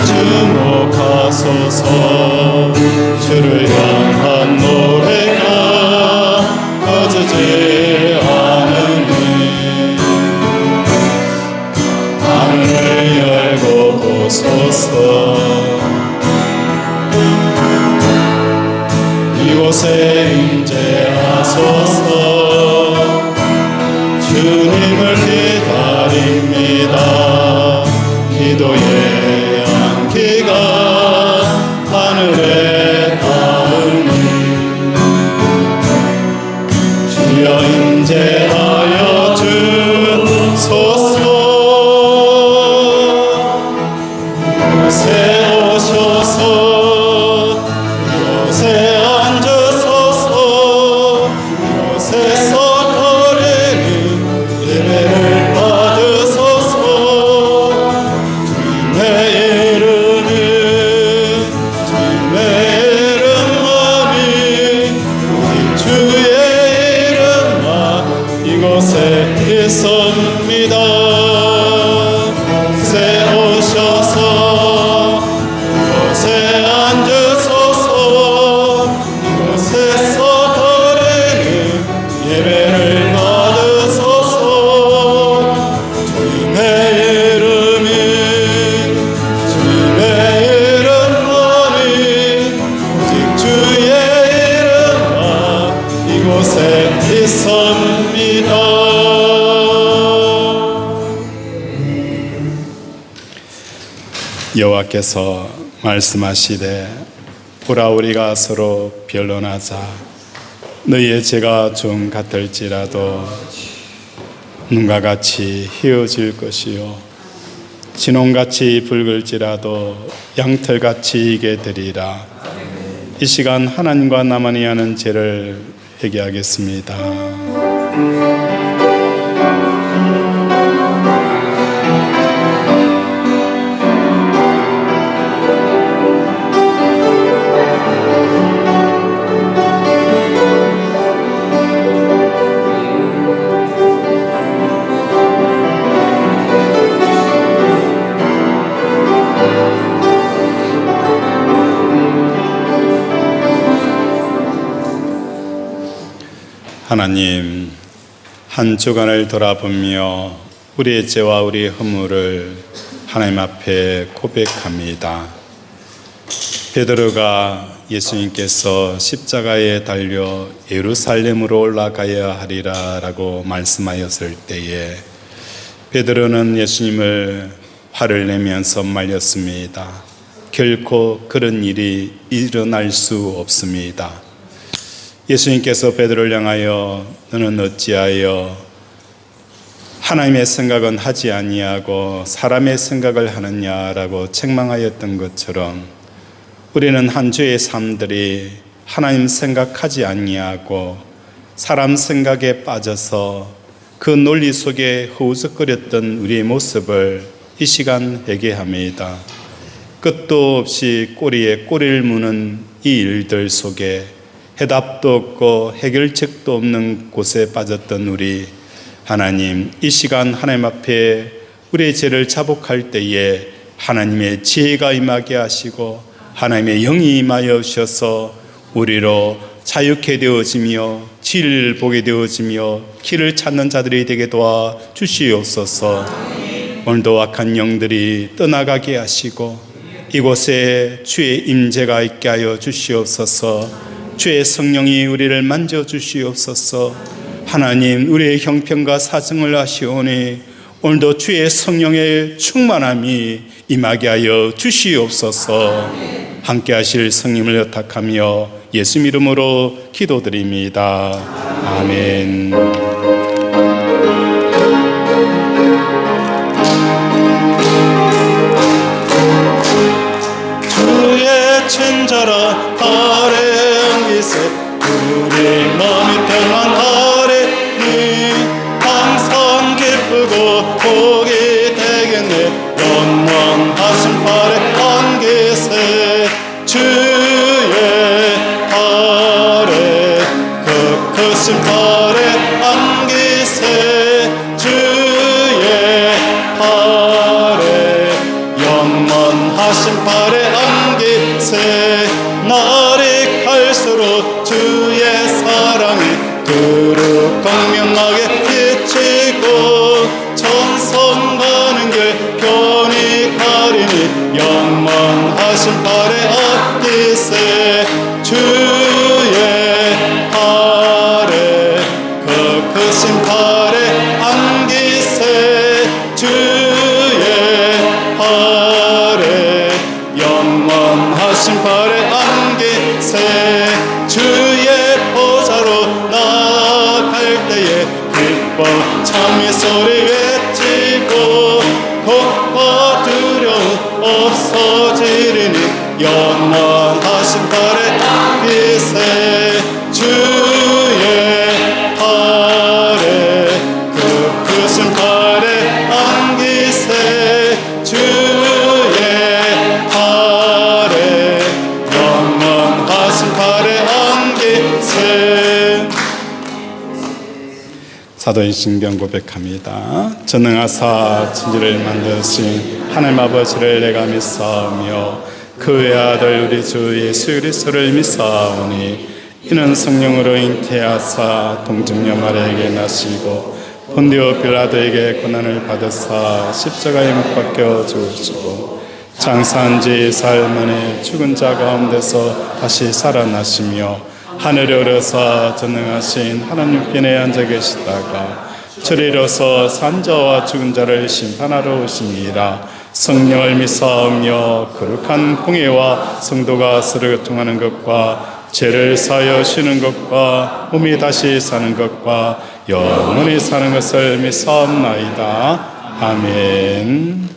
주목하소서. 주를 향한 노래가 꺼지지 않으니 하늘을 열고 보소서. 이곳에 임재하소서. 주님을 기다립니다. 기도의 향기가 하늘에 닿으니 주여 임재하여 주소서. 이곳에 오셔서 이곳에 앉으소서. 이곳에서 드리는 예배를 받으소서. 주님의 이름이 주님의 이름만이 오직 주의 이름만 이곳에 있습니다. 이곳에 오셔서 이곳에 앉으소서. 이곳에서 드리는 예배를 받으소서. 주님의 이름이 주님의 이름만이 오직 주의 이름만 이곳에 있습니다. 여호와께서 말씀하시되 보라 우리가 서로 변론하자. 너희의 죄가 좀 같을지라도 눈과 같이 휘어질 것이요 진홍같이 붉을지라도 양털같이 익게 되리라. 이 시간 하나님과 나만이 하는 죄를 회개하겠습니다. 하나님, 한 주간을 돌아보며 우리의 죄와 우리의 허물을 하나님 앞에 고백합니다. 베드로가 예수님께서 십자가에 달려 예루살렘으로 올라가야 하리라 라고 말씀하였을 때에 베드로는 예수님을 화를 내면서 말렸습니다. 결코 그런 일이 일어날 수 없습니다. 예수님께서 베드로를 향하여 너는 어찌하여 하나님의 생각은 하지 아니하고 사람의 생각을 하느냐라고 책망하였던 것처럼 우리는 한 주의 삶들이 하나님 생각하지 아니하고 사람 생각에 빠져서 그 논리 속에 허우적거렸던 우리의 모습을 이 시간 회개합니다. 끝도 없이 꼬리에 꼬리를 무는 이 일들 속에 해답도 없고 해결책도 없는 곳에 빠졌던 우리, 하나님, 이 시간 하나님 앞에 우리의 죄를 자복할 때에 하나님의 지혜가 임하게 하시고 하나님의 영이 임하여 오셔서 우리로 자유케 되어지며 진리를 보게 되어지며 길을 찾는 자들이 되게 도와 주시옵소서. 오늘도 악한 영들이 떠나가게 하시고 이곳에 주의 임재가 있게 하여 주시옵소서. 주의 성령이 우리를 만져주시옵소서. 하나님, 우리의 형편과 사정을 아시오니 오늘도 주의 성령의 충만함이 임하게 하여 주시옵소서. 함께 하실 성령을 의탁하며 예수 이름으로 기도드립니다. 아멘. 주의 친절한 아뢰기세 우리 마음이 평안하리니 항상 기쁘고 복이 되겠네. 영원하신 팔에 안기세 주의 팔에 그 크신 팔에 안기세 주의 팔에 영원 영원하신 발에 안기세. 날이 갈수록 주의 사랑이 두루 광명하게 비치고 천성 가는 길 편히 가리니 영원하신 발에 안기세. 주의 발에 그 크신 발에 안기세. 주의 발에 영원하신 발에 안기세. 주의 보좌로 나아갈 때에 기뻐 참의 소리 외치고 겁과 두려움 없어지리니 영원하신 발에 안기세. 주의 발에 그 크신 발에 안기세. 주의 발에 영원하신 발에 안기세. 사도인 신경 고백합니다. 전능하사 천지를 만드신 하나님 아버지를 내가 믿사오며 그 외아들 우리 주 예수 그리스도를 믿사오니 이는 성령으로 잉태하사 동정녀 마리아에게 나시고 본디오 빌라도에게 고난을 받으사 십자가에 못 박혀 죽으시고 장사한 지 사흘 만에 죽은 자 가운데서 다시 살아나시며 하늘에 오르사 전능하신 하나님 편에 앉아 계시다가 저리 이뤄서 산자와 죽은 자를 심판하러 오시니라. 성령을 믿사오며 거룩한 공예와 성도가 서로 교통하는 것과 죄를 사하여 쉬는 것과 몸이 다시 사는 것과 영원히 사는 것을 믿사옵나이다. 아멘.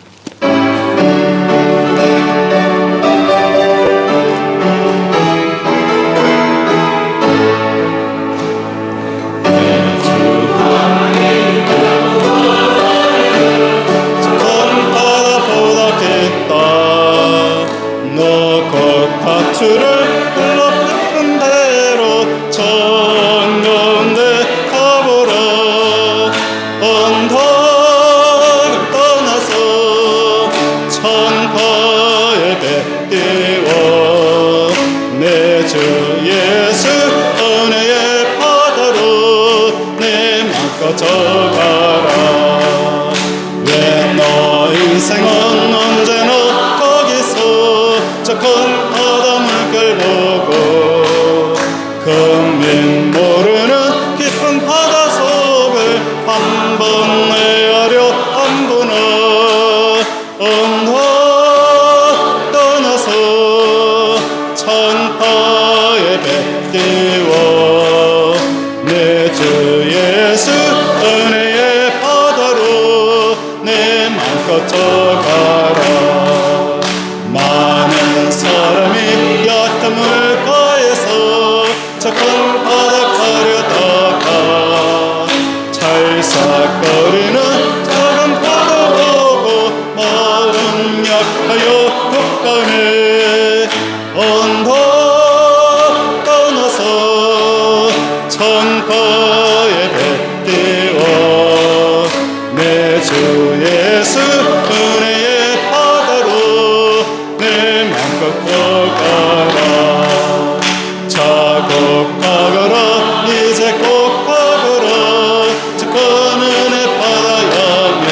주를 불러 대로 정가운데 가보라. 언덕을 떠나서 창가에 뱉띄워 내 주 예수 은혜의 바다로 내 맘 꺼져가라. 왜 너 인생은 언제나 거기서 저 큰 바닷물 보고 금민 모르는 깊은 바다 속을 한 번 헤아려 한 번아. 언덕 떠나서 창가에 뱉띄워 내 주 예수 은혜의 바다로 내 맘껏 져가라. 많은 사람이 얕은 물가에서 저 큰 바다 가려다가 찰싹거리는 작은 파도 보고 마음 약하여 못 가네. 언덕 떠나서 창가에 뱉띄워 내 주 예수 은혜의 바다로 내 맘껏 가라. 자곡 가거라 이제 꼭 가거라. 저 큰 은혜 바다 향해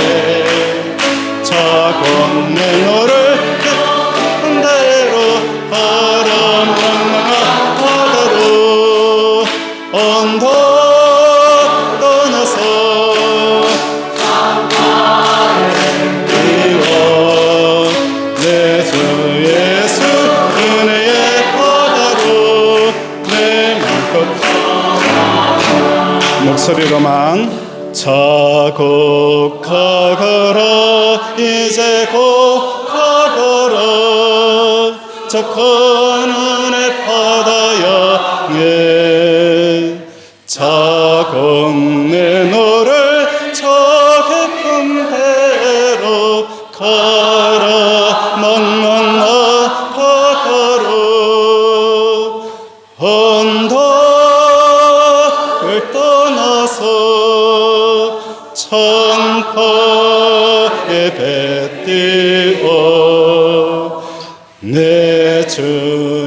자곡 내 너를 깊은 대로 바람 낭낭한 바다로. 언덕 떠나서 띄워 내 주 예수 은혜의 바다로 내 맘껏 목소리로만 자곡 가거라 이제 곧 가거라. 저 큰 은혜 바다 향해 자곡 내 너를 저 깊은 데로 가라. 낭낭한 바다로. 언덕을 떠나서 창가에 뱉띄워 내 주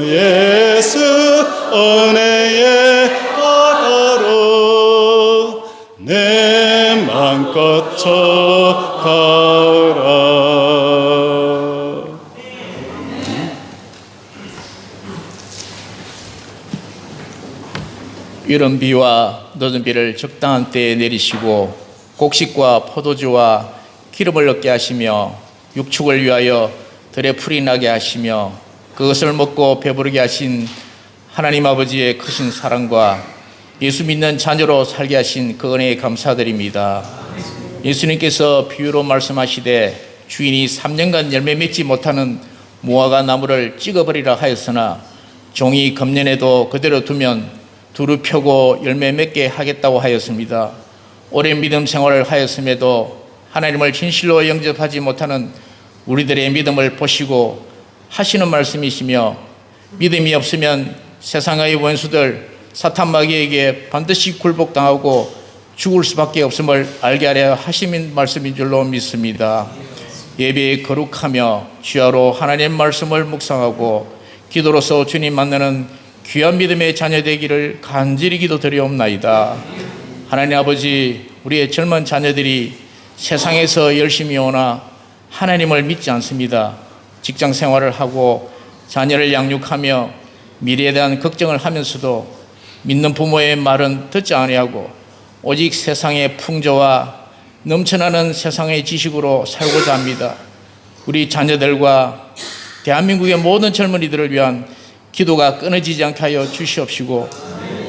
예수 은혜의 바다로 내 맘껏 져가라. 이른 비와 늦은 비를 적당한 때에 내리시고 곡식과 포도주와 기름을 얻게 하시며 육축을 위하여 들에 풀이 나게 하시며 그것을 먹고 배부르게 하신 하나님 아버지의 크신 사랑과 예수 믿는 자녀로 살게 하신 그 은혜에 감사드립니다. 예수님께서 비유로 말씀하시되 주인이 3년간 열매 맺지 못하는 무화과 나무를 찍어버리라 하였으나 종이 금년에도 그대로 두면 두루 펴고 열매 맺게 하겠다고 하였습니다. 오랜 믿음 생활을 하였음에도 하나님을 진실로 영접하지 못하는 우리들의 믿음을 보시고 하시는 말씀이시며 믿음이 없으면 세상의 원수들 사탄 마귀에게 반드시 굴복당하고 죽을 수밖에 없음을 알게 하려 하시는 말씀인 줄로 믿습니다. 예배에 거룩하며 주야로 하나님 말씀을 묵상하고 기도로서 주님 만나는 귀한 믿음의 자녀 되기를 간절히 기도드리옵나이다. 하나님 아버지, 우리의 젊은 자녀들이 세상에서 열심히 오나 하나님을 믿지 않습니다. 직장 생활을 하고 자녀를 양육하며 미래에 대한 걱정을 하면서도 믿는 부모의 말은 듣지 아니하고 오직 세상의 풍조와 넘쳐나는 세상의 지식으로 살고자 합니다. 우리 자녀들과 대한민국의 모든 젊은이들을 위한 기도가 끊어지지 않게 하여 주시옵시고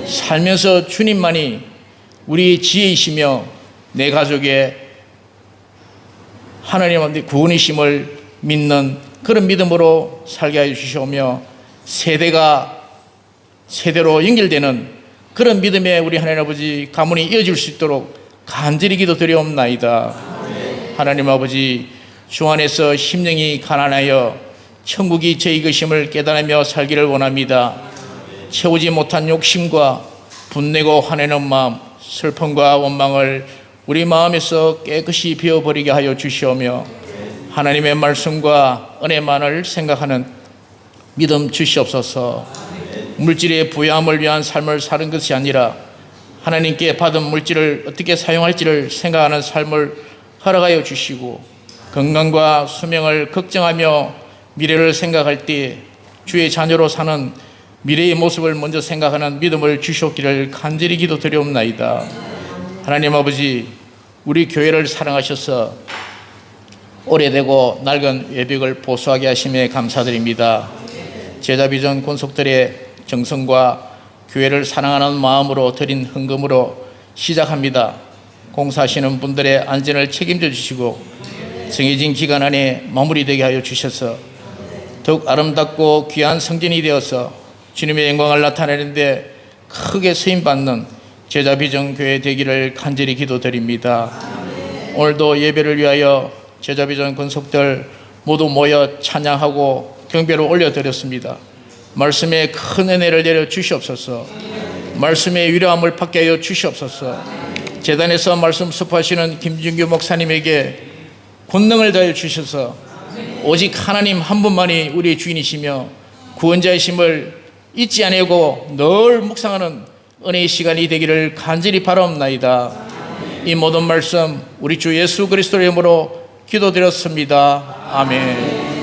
살면서 주님만이 우리 지혜이시며 내 가족의 하나님의 구원이심을 믿는 그런 믿음으로 살게 하여 주시오며 세대가 세대로 연결되는 그런 믿음에 우리 하나님 아버지 가문이 이어질 수 있도록 간절히 기도드리옵나이다. 하나님 아버지, 주 안에서 심령이 가난하여 천국이 저희 것임을 깨달으며 살기를 원합니다. 채우지 못한 욕심과 분내고 화내는 마음, 슬픔과 원망을 우리 마음에서 깨끗이 비워버리게 하여 주시오며 하나님의 말씀과 은혜만을 생각하는 믿음 주시옵소서. 물질의 부여함을 위한 삶을 사는 것이 아니라 하나님께 받은 물질을 어떻게 사용할지를 생각하는 삶을 허락하여 주시고 건강과 수명을 걱정하며 미래를 생각할 때 주의 자녀로 사는 미래의 모습을 먼저 생각하는 믿음을 주시옵기를 간절히 기도드리옵나이다. 하나님 아버지, 우리 교회를 사랑하셔서 오래되고 낡은 외벽을 보수하게 하심에 감사드립니다. 제자비전 권속들의 정성과 교회를 사랑하는 마음으로 드린 헌금으로 시작합니다. 공사하시는 분들의 안전을 책임져 주시고 정해진 기간 안에 마무리되게 하여 주셔서 더욱 아름답고 귀한 성전이 되어서 주님의 영광을 나타내는데 크게 쓰임받는 제자비전교회 되기를 간절히 기도드립니다. 오늘도 예배를 위하여 제자비전 권속들 모두 모여 찬양하고 경배로 올려드렸습니다. 말씀에 큰 은혜를 내려 주시옵소서. 말씀의 위로함을 받게 하여 주시옵소서. 재단에서 말씀 습하시는 김준규 목사님에게 권능을 다해 주셔서 오직 하나님 한 분만이 우리의 주인이시며 구원자이심을 잊지 아니하고 늘 묵상하는 은혜의 시간이 되기를 간절히 바라옵나이다. 이 모든 말씀 우리 주 예수 그리스도의 이름으로 기도드렸습니다. 아멘.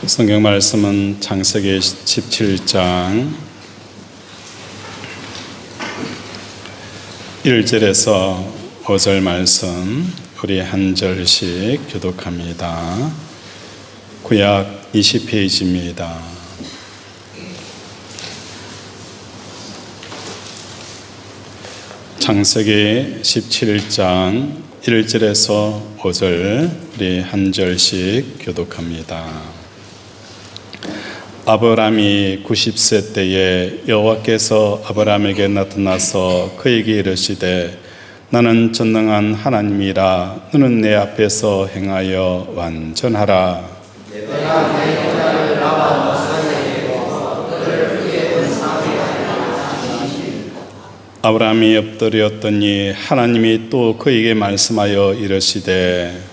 성경 말씀은 창세기 17장 1절에서 5절 말씀 우리 한 절씩 교독합니다. 구약 20페이지입니다. 창세기 17장 1절에서 5절 우리 한 절씩 교독합니다. 아브라함이 90세 때에 여호와께서 아브라함에게 나타나서 그에게 이르시되 나는 전능한 하나님이라. 너는 내 앞에서 행하여 완전하라. 아브라함이 엎드렸더니 하나님이 또 그에게 말씀하여 이르시되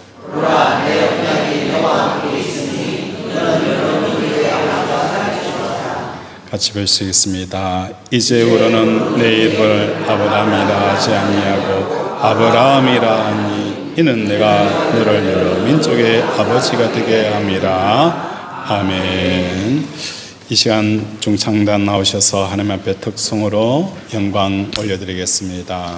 같이 볼 수 있습니다. 이제후로는 내 이름을 아브라함이라 하지 아니하고 아브라함이라 하니 이는 내가 너를 여러 민족의 아버지가 되게 함이라. 아멘. 이 시간 중창단 나오셔서 하나님 앞에 특송으로 영광 올려드리겠습니다.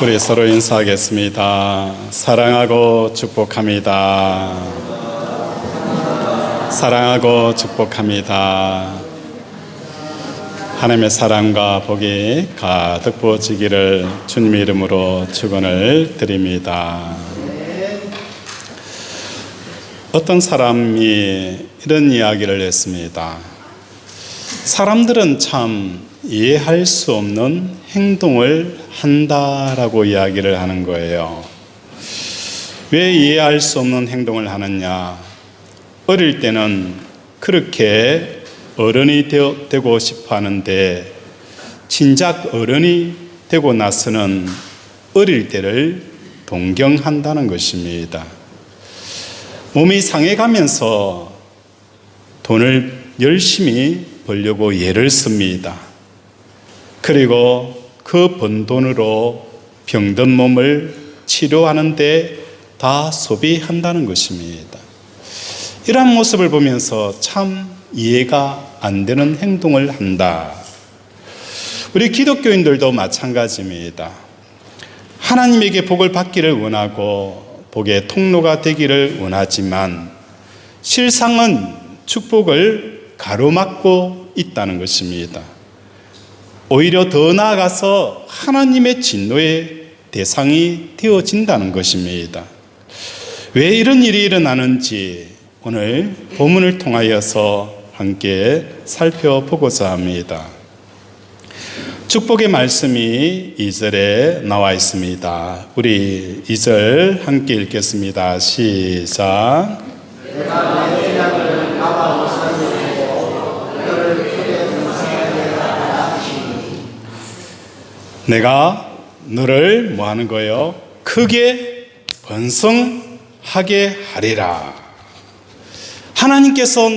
우리 서로 인사하겠습니다. 사랑하고 축복합니다. 사랑하고 축복합니다. 하나님의 사랑과 복이 가득 부어지기를 주님의 이름으로 축원을 드립니다. 어떤 사람이 이런 이야기를 했습니다. 사람들은 참 이해할 수 없는 행동을 한다라고 이야기를 하는 거예요. 왜 이해할 수 없는 행동을 하느냐? 어릴 때는 그렇게 어른이 되고 싶어 하는데 진작 어른이 되고 나서는 어릴 때를 동경한다는 것입니다. 몸이 상해가면서 돈을 열심히 벌려고 애를 씁니다. 그리고 그 번 돈으로 병든 몸을 치료하는데 다 소비한다는 것입니다. 이러한 모습을 보면서 참 이해가 안 되는 행동을 한다. 우리 기독교인들도 마찬가지입니다. 하나님에게 복을 받기를 원하고 복의 통로가 되기를 원하지만 실상은 축복을 가로막고 있다는 것입니다. 오히려 더 나아가서 하나님의 진노의 대상이 되어진다는 것입니다. 왜 이런 일이 일어나는지 오늘 본문을 통하여서 함께 살펴보고자 합니다. 축복의 말씀이 2절에 나와 있습니다. 우리 2절 함께 읽겠습니다. 시작. 내가 너를 뭐 하는 거예요? 크게 번성하게 하리라. 하나님께서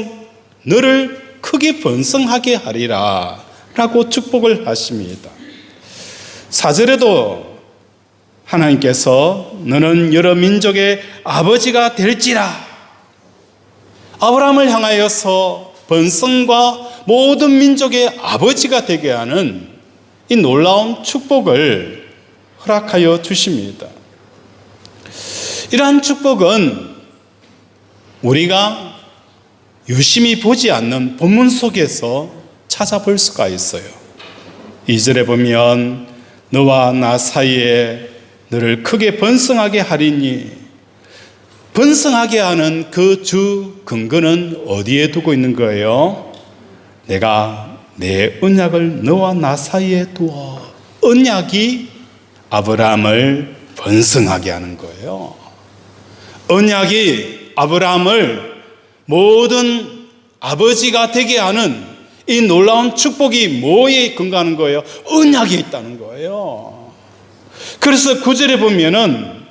너를 크게 번성하게 하리라 라고 축복을 하십니다. 4절에도 하나님께서 너는 여러 민족의 아버지가 될지라. 아브라함을 향하여서 번성과 모든 민족의 아버지가 되게 하는 이 놀라운 축복을 허락하여 주십니다. 이러한 축복은 우리가 유심히 보지 않는 본문 속에서 찾아볼 수가 있어요. 2절에 보면 너와 나 사이에 너를 크게 번성하게 하리니, 번성하게 하는 그 주 근거는 어디에 두고 있는 거예요? 내가 내 언약을 너와 나 사이에 두어. 언약이 아브라함을 번성하게 하는 거예요. 언약이 아브라함을 모든 아버지가 되게 하는 이 놀라운 축복이 뭐에 근거하는 거예요? 언약에 있다는 거예요. 그래서 9절에 보면은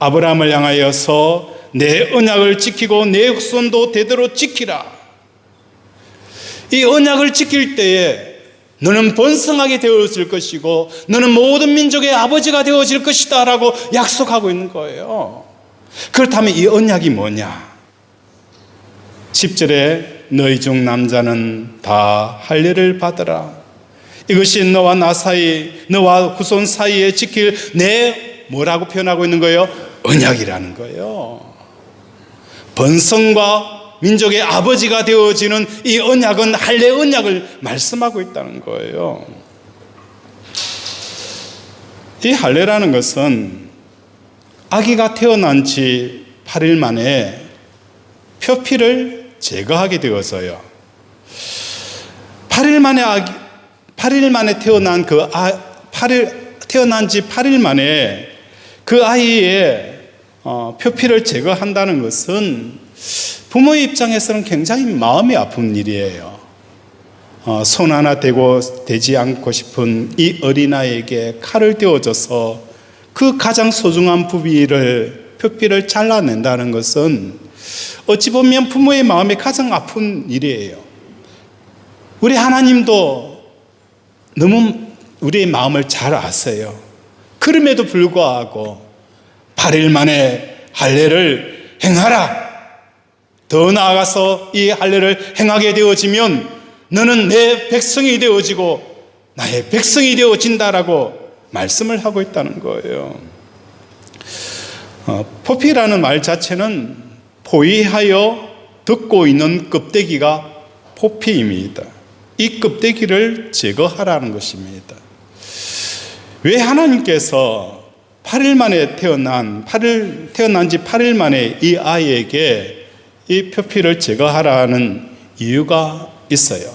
아브라함을 향하여서 내 언약을 지키고 내 후손도 대대로 지키라. 이 언약을 지킬 때에 너는 번성하게 되어질 것이고 너는 모든 민족의 아버지가 되어질 것이다 라고 약속하고 있는 거예요. 그렇다면 이 언약이 뭐냐? 10절에 너희 중 남자는 다 할례를 받으라. 이것이 너와 나 사이, 너와 후손 사이에 지킬 내 뭐라고 표현하고 있는 거예요? 언약이라는 거예요. 번성과 민족의 아버지가 되어지는 이 언약은 할례 언약을 말씀하고 있다는 거예요. 이 할례라는 것은 아기가 태어난 지 8일 만에 표피를 제거하게 되어서요. 8일 만에 태어난 지 8일 만에 그 아이의 표피를 제거한다는 것은 부모의 입장에서는 굉장히 마음이 아픈 일이에요. 손 하나 대지 않고 싶은 이 어린아이에게 칼을 떼어줘서 그 가장 소중한 표피를 잘라낸다는 것은 어찌 보면 부모의 마음이 가장 아픈 일이에요. 우리 하나님도 너무 우리의 마음을 잘 아세요. 그럼에도 불구하고 8일 만에 할례를 행하라. 더 나아가서 이 할례를 행하게 되어지면 너는 내 백성이 되어지고 나의 백성이 되어진다라고 말씀을 하고 있다는 거예요. 포피라는 말 자체는 포위하여 듣고 있는 껍데기가 포피입니다. 이 껍데기를 제거하라는 것입니다. 왜 하나님께서 8일 만에 태어난 지 8일 만에 이 아이에게 이 표피를 제거하라는 이유가 있어요.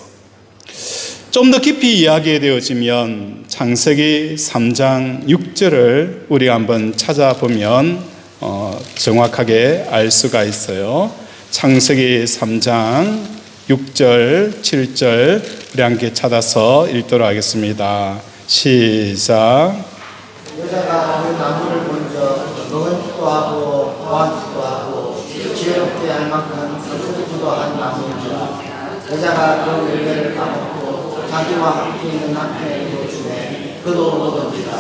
좀 더 깊이 이야기해 되어지면 창세기 3장 6절을 우리가 한번 찾아보면 정확하게 알 수가 있어요. 창세기 3장 6절, 7절 우리 함께 찾아서 읽도록 하겠습니다. 시작. 여자가 그 나무를 먼저 먹은지도 하고 보안지도 하고 지혜롭게 할 만큼 서투르기도 한 나무인지라 여자가 그 열매를 따먹고 자기와 함께 있는 남편에게 주매 그도 먹은지라.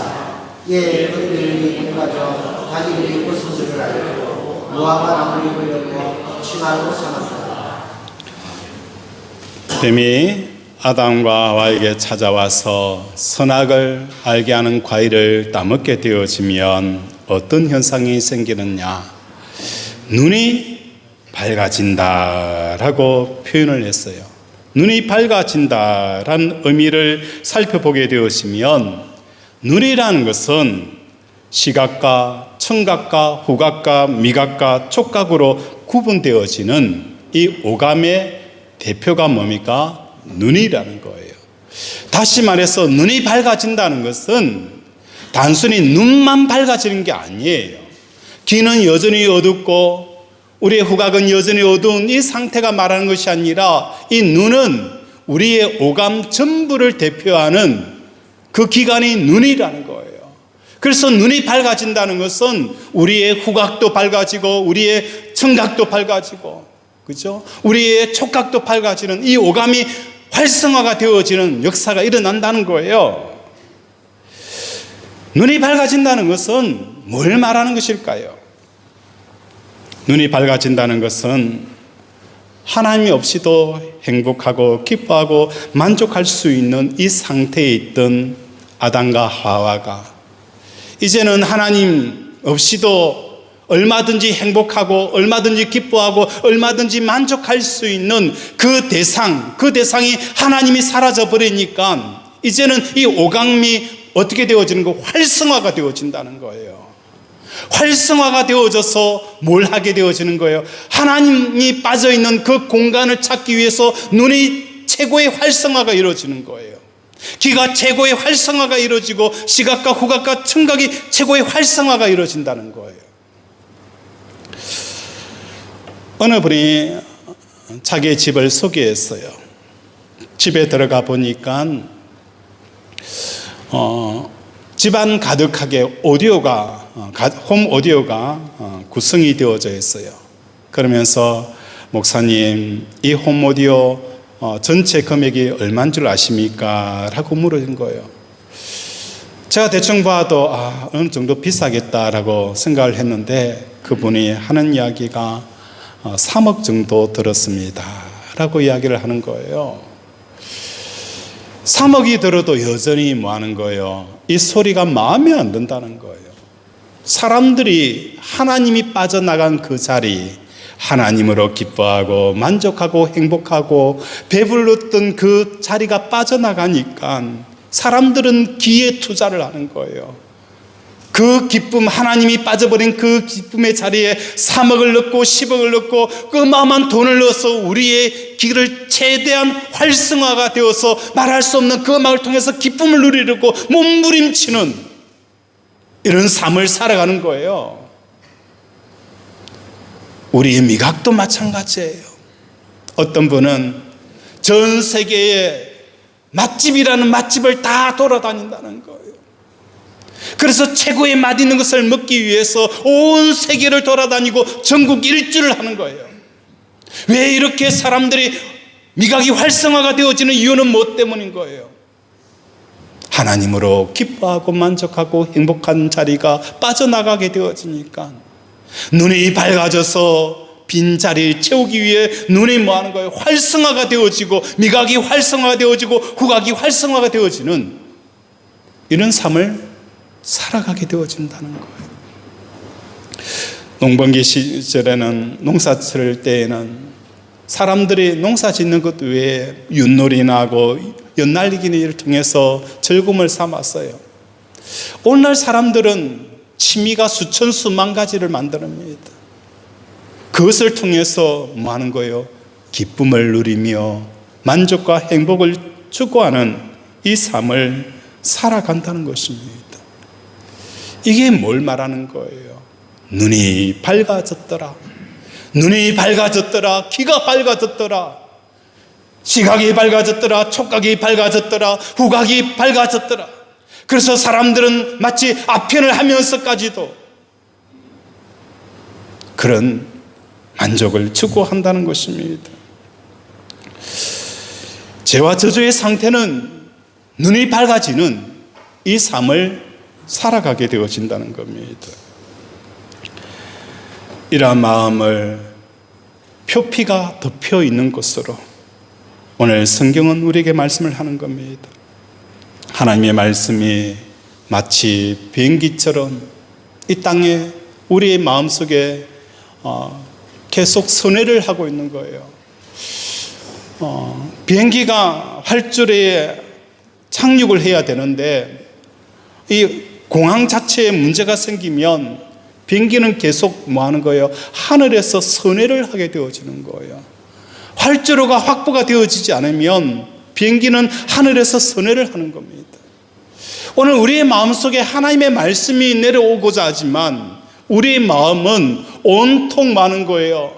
이에 그들이 공가져 자기들이 무슨 줄을 알고 무화과 나무 입으려고 치마로 삼았다. 뱀이 아담과 하와에게 찾아와서 선악을 알게 하는 과일을 따먹게 되어지면 어떤 현상이 생기느냐? 눈이 밝아진다라고 표현을 했어요. 눈이 밝아진다라는 의미를 살펴보게 되어지면 눈이라는 것은 시각과 청각과 후각과 미각과 촉각으로 구분되어지는 이 오감의 대표가 뭡니까? 눈이라는 거예요. 다시 말해서 눈이 밝아진다는 것은 단순히 눈만 밝아지는 게 아니에요. 귀는 여전히 어둡고 우리의 후각은 여전히 어두운 이 상태가 말하는 것이 아니라 이 눈은 우리의 오감 전부를 대표하는 그 기관이 눈이라는 거예요. 그래서 눈이 밝아진다는 것은 우리의 후각도 밝아지고 우리의 청각도 밝아지고 그죠? 우리의 촉각도 밝아지는 이 오감이 활성화가 되어지는 역사가 일어난다는 거예요. 눈이 밝아진다는 것은 뭘 말하는 것일까요? 눈이 밝아진다는 것은 하나님이 없이도 행복하고 기뻐하고 만족할 수 있는 이 상태에 있던 아담과 하와가 이제는 하나님 없이도 얼마든지 행복하고 얼마든지 기뻐하고 얼마든지 만족할 수 있는 그 대상이 하나님이 사라져 버리니까 이제는 이 오감이 어떻게 되어지는 거? 활성화가 되어진다는 거예요. 활성화가 되어져서 뭘 하게 되어지는 거예요? 하나님이 빠져있는 그 공간을 찾기 위해서 눈이 최고의 활성화가 이루어지는 거예요. 귀가 최고의 활성화가 이루어지고 시각과 후각과 청각이 최고의 활성화가 이루어진다는 거예요. 어느 분이 자기의 집을 소개했어요. 집에 들어가 보니까 집안 가득하게 오디오가 홈 오디오가 구성이 되어져 있어요. 그러면서 목사님, 이 홈 오디오 전체 금액이 얼마인 줄 아십니까? 라고 물어준 거예요. 제가 대충 봐도 어느 정도 비싸겠다라고 생각을 했는데 그분이 하는 이야기가 3억 정도 들었습니다 라고 이야기를 하는 거예요. 3억이 들어도 여전히 뭐 하는 거예요? 이 소리가 마음에 안 든다는 거예요. 사람들이 하나님이 빠져나간 그 자리, 하나님으로 기뻐하고 만족하고 행복하고 배불렀던 그 자리가 빠져나가니까 사람들은 기에 투자를 하는 거예요. 그 기쁨, 하나님이 빠져버린 그 기쁨의 자리에 3억을 넣고 10억을 넣고 그 어마어마한 돈을 넣어서 우리의 길을 최대한 활성화가 되어서 말할 수 없는 그 음악을 통해서 기쁨을 누리려고 몸부림치는 이런 삶을 살아가는 거예요. 우리의 미각도 마찬가지예요. 어떤 분은 전 세계에 맛집이라는 맛집을 다 돌아다닌다는 거예요. 그래서 최고의 맛있는 것을 먹기 위해서 온 세계를 돌아다니고 전국 일주를 하는 거예요. 왜 이렇게 사람들이 미각이 활성화가 되어지는 이유는 뭐 때문인 거예요? 하나님으로 기뻐하고 만족하고 행복한 자리가 빠져나가게 되어지니까 눈이 밝아져서 빈자리를 채우기 위해 눈이 뭐 하는 거예요? 활성화가 되어지고 미각이 활성화가 되어지고 후각이 활성화가 되어지는 이런 삶을 살아가게 되어진다는 거예요. 농번기 시절에는 농사 칠 때에는 사람들이 농사 짓는 것 외에 윷놀이나 하고 연날리기를 통해서 즐거움을 삼았어요. 오늘날 사람들은 취미가 수천 수만 가지를 만듭니다. 그것을 통해서 뭐 하는 거예요? 기쁨을 누리며 만족과 행복을 추구하는 이 삶을 살아간다는 것입니다. 이게 뭘 말하는 거예요? 눈이 밝아졌더라. 눈이 밝아졌더라. 귀가 밝아졌더라. 시각이 밝아졌더라. 촉각이 밝아졌더라. 후각이 밝아졌더라. 그래서 사람들은 마치 아편을 하면서까지도 그런 만족을 추구한다는 것입니다. 죄와 저주의 상태는 눈이 밝아지는 이 삶을 살아가게 되어진다는 겁니다. 이러한 마음을 표피가 덮여 있는 것으로 오늘 성경은 우리에게 말씀을 하는 겁니다. 하나님의 말씀이 마치 비행기처럼 이 땅에 우리의 마음속에 계속 선회를 하고 있는 거예요. 비행기가 활주로에 착륙을 해야 되는데 이 공항 자체에 문제가 생기면 비행기는 계속 뭐 하는 거예요? 하늘에서 선회를 하게 되어지는 거예요. 활주로가 확보가 되어지지 않으면 비행기는 하늘에서 선회를 하는 겁니다. 오늘 우리의 마음속에 하나님의 말씀이 내려오고자 하지만 우리의 마음은 온통 많은 거예요.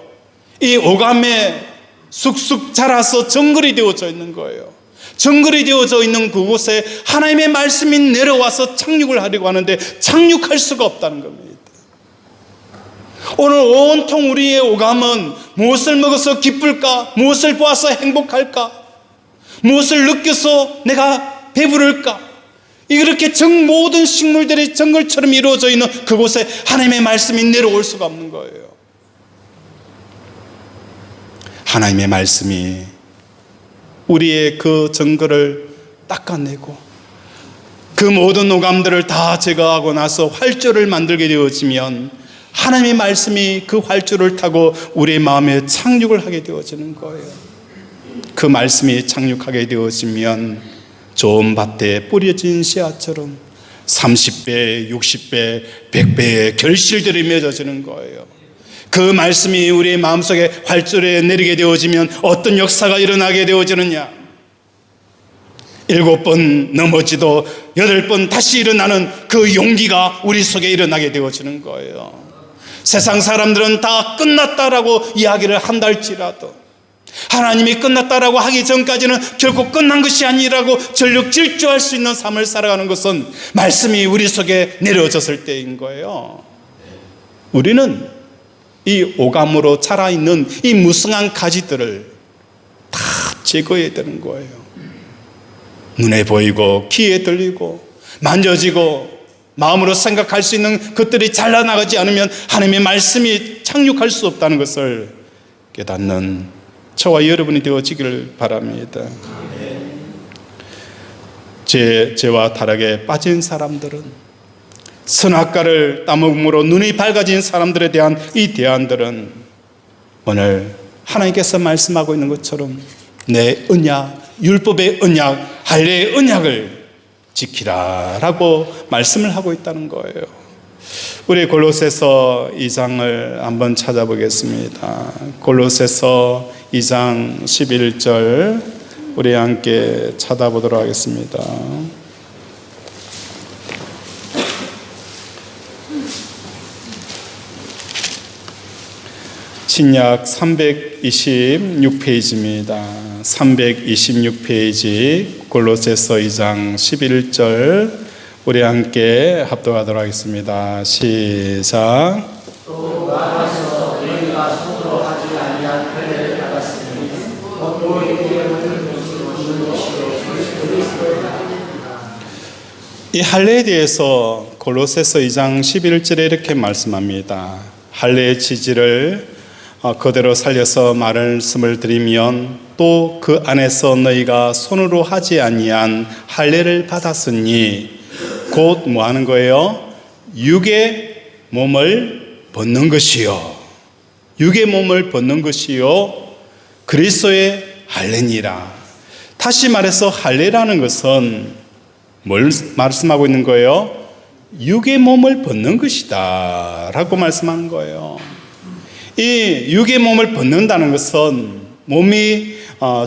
이 오감에 쑥쑥 자라서 정글이 되어져 있는 거예요. 정글이 되어져 있는 그곳에 하나님의 말씀이 내려와서 착륙을 하려고 하는데 착륙할 수가 없다는 겁니다. 오늘 온통 우리의 오감은 무엇을 먹어서 기쁠까? 무엇을 보아서 행복할까? 무엇을 느껴서 내가 배부를까? 이렇게 모든 식물들이 정글처럼 이루어져 있는 그곳에 하나님의 말씀이 내려올 수가 없는 거예요. 하나님의 말씀이 우리의 그 정글을 닦아내고 그 모든 오감들을 다 제거하고 나서 활주를 만들게 되어지면 하나님의 말씀이 그 활주를 타고 우리의 마음에 착륙을 하게 되어지는 거예요. 그 말씀이 착륙하게 되어지면 좋은 밭에 뿌려진 씨앗처럼 30배, 60배, 100배의 결실들이 맺어지는 거예요. 그 말씀이 우리의 마음속에 활주로에 내리게 되어지면 어떤 역사가 일어나게 되어지느냐? 7번 넘어지도 8번 다시 일어나는 그 용기가 우리 속에 일어나게 되어지는 거예요. 세상 사람들은 다 끝났다라고 이야기를 한다 할지라도 하나님이 끝났다라고 하기 전까지는 결코 끝난 것이 아니라고 전력 질주할 수 있는 삶을 살아가는 것은 말씀이 우리 속에 내려졌을 때인 거예요. 우리는 이 오감으로 자라있는 이 무성한 가지들을 다 제거해야 되는 거예요. 눈에 보이고 귀에 들리고 만져지고 마음으로 생각할 수 있는 것들이 잘라나가지 않으면 하나님의 말씀이 착륙할 수 없다는 것을 깨닫는 저와 여러분이 되어지기를 바랍니다. 죄와 타락에 빠진 사람들은 선악과를 따먹음으로 눈이 밝아진 사람들에 대한 이 대안들은 오늘 하나님께서 말씀하고 있는 것처럼 내 언약, 율법의 언약, 할례의 언약을 지키라라고 말씀을 하고 있다는 거예요. 우리 골로새서 2장을 한번 찾아보겠습니다. 골로새서 2장 11절 우리 함께 찾아보도록 하겠습니다. 신약 326페이지입니다. 326페이지 골로새서 2장 11절 우리 함께 합독하도록 하겠습니다. 시작. 또 나아가서 너희가 손으로 하지 아니한 할례를 받았으니 곧 너희에게 모든 것이 오는 것이요 그리스도의 하나님이라. 이 할례에 대해서 골로새서 2장 11절에 이렇게 말씀합니다. 할례의 취지를 그대로 살려서 말씀을 드리면 또 그 안에서 너희가 손으로 하지 아니한 할례를 받았으니 곧 뭐 하는 거예요? 육의 몸을 벗는 것이요 육의 몸을 벗는 것이요 그리스도의 할례니라. 다시 말해서 할례라는 것은 뭘 말씀하고 있는 거예요? 육의 몸을 벗는 것이다 라고 말씀하는 거예요. 이 육의 몸을 벗는다는 것은 몸이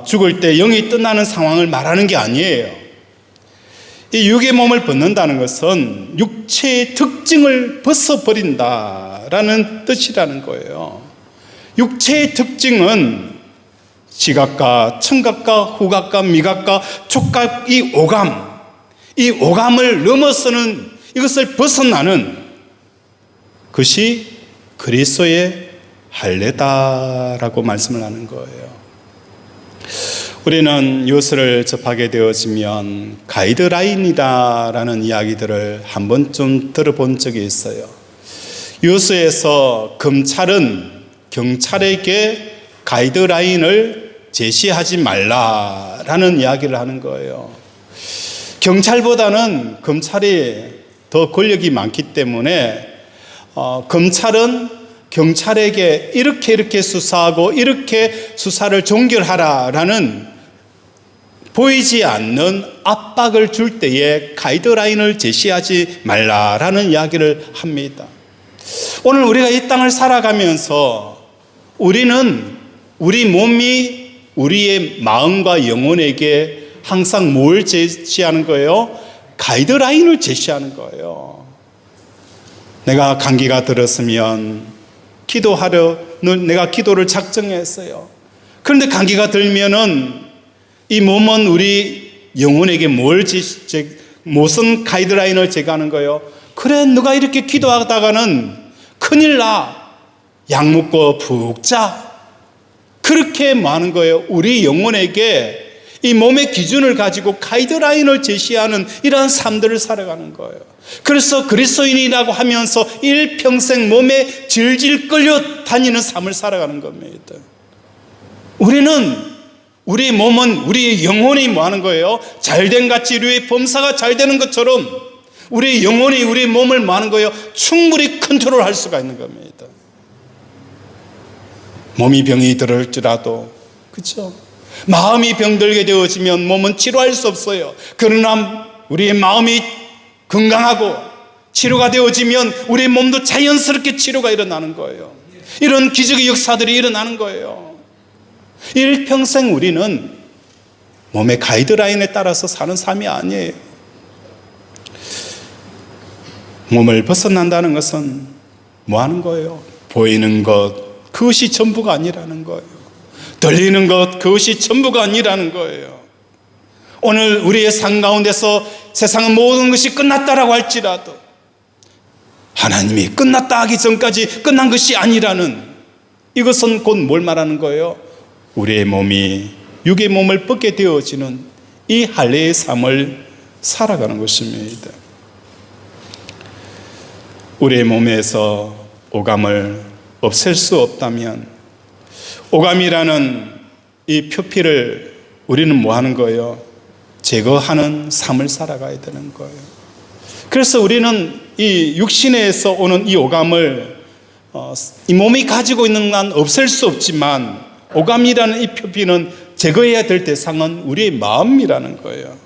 죽을 때 영이 떠나는 상황을 말하는 게 아니에요. 이 육의 몸을 벗는다는 것은 육체의 특징을 벗어버린다라는 뜻이라는 거예요. 육체의 특징은 시각과 청각과 후각과 미각과 촉각, 이 오감을 넘어서는, 이것을 벗어나는 것이 그리스도의 할례다라고 말씀을 하는 거예요. 우리는 이것을 접하게 되어지면 가이드라인이다라는 이야기들을 한 번쯤 들어본 적이 있어요. 유수에서 검찰은 경찰에게 가이드라인을 제시하지 말라라는 이야기를 하는 거예요. 경찰보다는 검찰이 더 권력이 많기 때문에 검찰은 경찰에게 이렇게 수사하고 이렇게 수사를 종결하라라는 보이지 않는 압박을 줄 때에 가이드라인을 제시하지 말라라는 이야기를 합니다. 오늘 우리가 이 땅을 살아가면서 우리는 우리 몸이 우리의 마음과 영혼에게 항상 뭘 제시하는 거예요? 가이드라인을 제시하는 거예요. 내가 감기가 들었으면 기도하려 내가 기도를 작정했어요. 그런데 감기가 들면은 이 몸은 우리 영혼에게 무슨 가이드라인을 제시하는 거예요? 그래, 너가 이렇게 기도하다가는 큰일 나. 약 먹고 푹 자. 그렇게 많은 거예요. 우리 영혼에게 이 몸의 기준을 가지고 가이드라인을 제시하는 이러한 삶들을 살아가는 거예요. 그래서 그리스도인이라고 하면서 일평생 몸에 질질 끌려 다니는 삶을 살아가는 겁니다. 우리 몸은 우리 영혼이 뭐 하는 거예요? 잘된 같이 우리의 범사가 잘 되는 것처럼 우리 영혼이 우리 몸을 뭐 하는 거예요? 충분히 컨트롤할 수가 있는 겁니다. 몸이 병이 들을지라도, 그렇죠? 마음이 병들게 되어지면 몸은 치료할 수 없어요. 그러나 우리의 마음이 건강하고 치료가 되어지면 우리의 몸도 자연스럽게 치료가 일어나는 거예요. 이런 기적의 역사들이 일어나는 거예요. 일평생 우리는 몸의 가이드라인에 따라서 사는 삶이 아니에요. 몸을 벗어난다는 것은 뭐 하는 거예요? 보이는 것, 그것이 전부가 아니라는 거예요. 들리는 것, 그것이 전부가 아니라는 거예요. 오늘 우리의 삶 가운데서 세상은 모든 것이 끝났다라고 할지라도 하나님이 끝났다 하기 전까지 끝난 것이 아니라는, 이것은 곧 뭘 말하는 거예요? 우리의 몸이 육의 몸을 벗게 되어지는 이 할례의 삶을 살아가는 것입니다. 우리의 몸에서 오감을 없앨 수 없다면 오감이라는 이 표피를 우리는 뭐 하는 거예요? 제거하는 삶을 살아가야 되는 거예요. 그래서 우리는 이 육신에서 오는 이 오감을 이 몸이 가지고 있는 건 없앨 수 없지만 오감이라는 이 표피는 제거해야 될 대상은 우리의 마음이라는 거예요.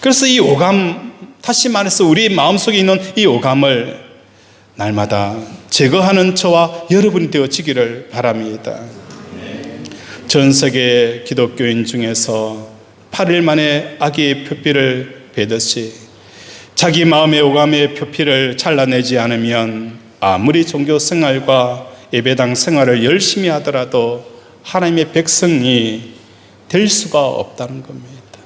그래서 이 오감, 다시 말해서 우리의 마음속에 있는 이 오감을 날마다 제거하는 저와 여러분이 되어지기를 바랍니다. 전 세계 기독교인 중에서 8일 만에 아기의 표피를 베듯이 자기 마음의 오감의 표피를 잘라내지 않으면 아무리 종교 생활과 예배당 생활을 열심히 하더라도 하나님의 백성이 될 수가 없다는 겁니다.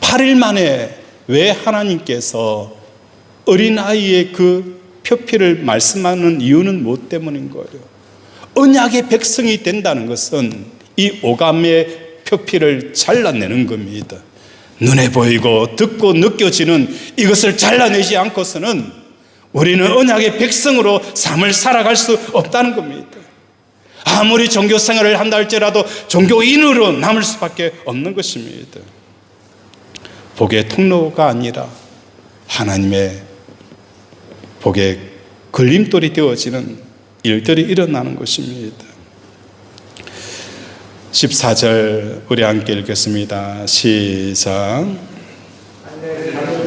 8일 만에 왜 하나님께서 어린아이의 그 표피를 말씀하는 이유는 무엇 때문인 거예요? 언약의 백성이 된다는 것은 이 오감의 표피를 잘라내는 겁니다. 눈에 보이고 듣고 느껴지는 이것을 잘라내지 않고서는 우리는 언약의 백성으로 삶을 살아갈 수 없다는 겁니다. 아무리 종교 생활을 한다 할지라도 종교인으로 남을 수밖에 없는 것입니다. 복의 통로가 아니라 하나님의 복의 걸림돌이 되어지는 일들이 일어나는 것입니다. 14절 우리 함께 읽겠습니다. 시작.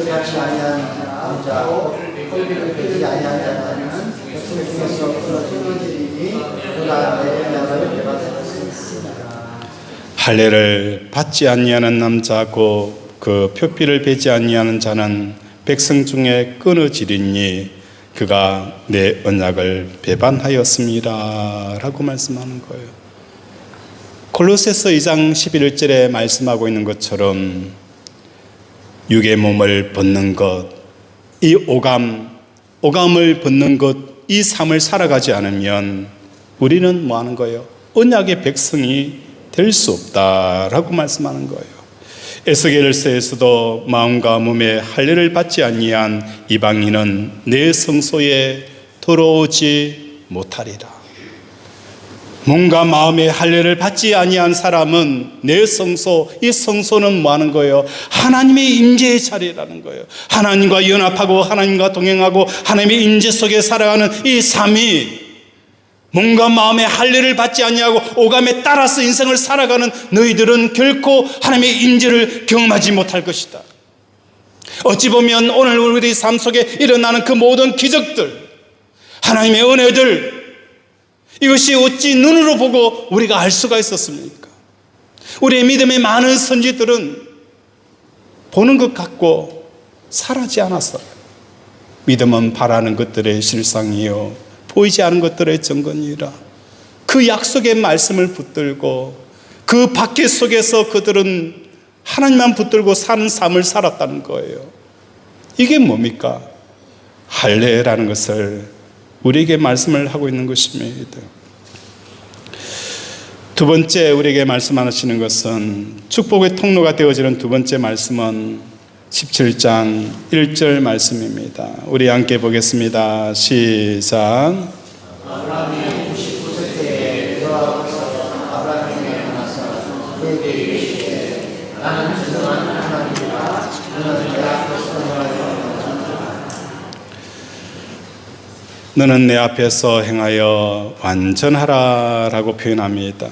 같이 아니한 남자 꼴비를 베지 아니한 자는 백성 중에서 끊어지리니 그가 내 명을 배반하였습니다. 할례를 받지 아니하는 남자고 그 표피를 베지 아니하는 자는 백성 중에 끊어지리니 그가 내 언약을 배반하였습니다 라고 말씀하는 거예요. 골로새서 2장 11절에 말씀하고 있는 것처럼 육의 몸을 벗는 것, 이 오감을 벗는 것, 이 삶을 살아가지 않으면 우리는 뭐 하는 거예요? 언약의 백성이 될 수 없다라고 말씀하는 거예요. 에스겔서에서도 마음과 몸에 할례를 받지 아니한 이방인은 내 성소에 들어오지 못하리라. 몸과 마음에 할례를 받지 아니한 사람은 내 성소, 이 성소는 뭐 하는 거예요? 하나님의 임재의 자리라는 거예요. 하나님과 연합하고 하나님과 동행하고 하나님의 임재 속에 살아가는 이 삶이 몸과 마음에 할례를 받지 아니하고 오감에 따라서 인생을 살아가는 너희들은 결코 하나님의 임재를 경험하지 못할 것이다. 어찌 보면 오늘 우리 삶 속에 일어나는 그 모든 기적들, 하나님의 은혜들, 이것이 어찌 눈으로 보고 우리가 알 수가 있었습니까? 우리의 믿음의 많은 선지들은 보는 것 같고 살아지 않았어요. 믿음은 바라는 것들의 실상이요 보이지 않은 것들의 증거니라. 그 약속의 말씀을 붙들고 그 박해 속에서 그들은 하나님만 붙들고 사는 삶을 살았다는 거예요. 이게 뭡니까? 할례라는 것을 우리에게 말씀을 하고 있는 것입니다. 두 번째 우리에게 말씀하시는 것은 축복의 통로가 되어지는 두 번째 말씀은 17장 1절 말씀입니다. 우리 함께 보겠습니다. 시작. 아브라함이 99세 때에 여호와께서 아브라함에게 나서 그에게 이르시되 나는 진정한 하나님이라 너는 내 앞에서 너는 내 앞에서 행하여 완전하라라고 표현합니다.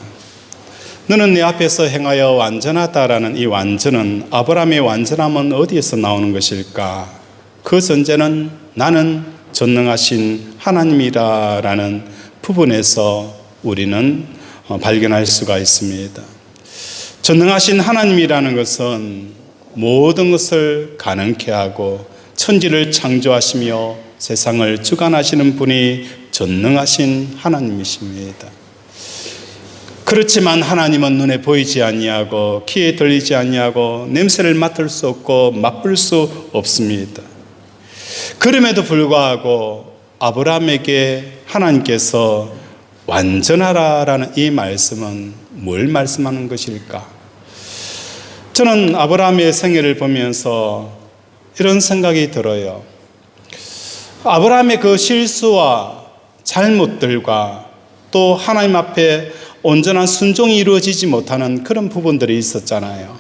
너는 내 앞에서 행하여 완전하다라는 이 완전은 아브라함의 완전함은 어디에서 나오는 것일까? 그 전제는 나는 전능하신 하나님이라는 부분에서 우리는 발견할 수가 있습니다. 전능하신 하나님이라는 것은 모든 것을 가능케 하고 천지를 창조하시며 세상을 주관하시는 분이 전능하신 하나님이십니다. 그렇지만 하나님은 눈에 보이지 아니하고 귀에 들리지 아니하고 냄새를 맡을 수 없고 맛볼 수 없습니다. 그럼에도 불구하고 아브라함에게 하나님께서 완전하라라는 이 말씀은 뭘 말씀하는 것일까? 저는 아브라함의 생애를 보면서 이런 생각이 들어요. 아브라함의 그 실수와 잘못들과 또 하나님 앞에 온전한 순종이 이루어지지 못하는 그런 부분들이 있었잖아요.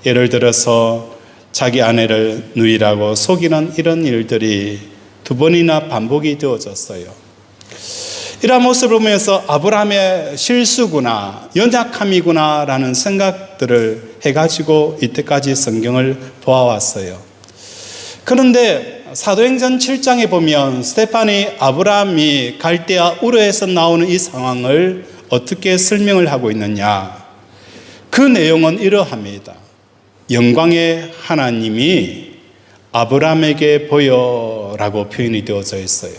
예를 들어서 자기 아내를 누이라고 속이는 이런 일들이 두 번이나 반복이 되어졌어요. 이러한 모습을 보면서 아브라함의 실수구나, 연약함이구나 라는 생각들을 해가지고 이때까지 성경을 보아왔어요. 그런데 사도행전 7장에 보면 스데반이 아브라함이 갈대아 우르에서 나오는 이 상황을 어떻게 설명을 하고 있느냐? 그 내용은 이러합니다. 영광의 하나님이 아브라함에게 보여라고 표현이 되어져 있어요.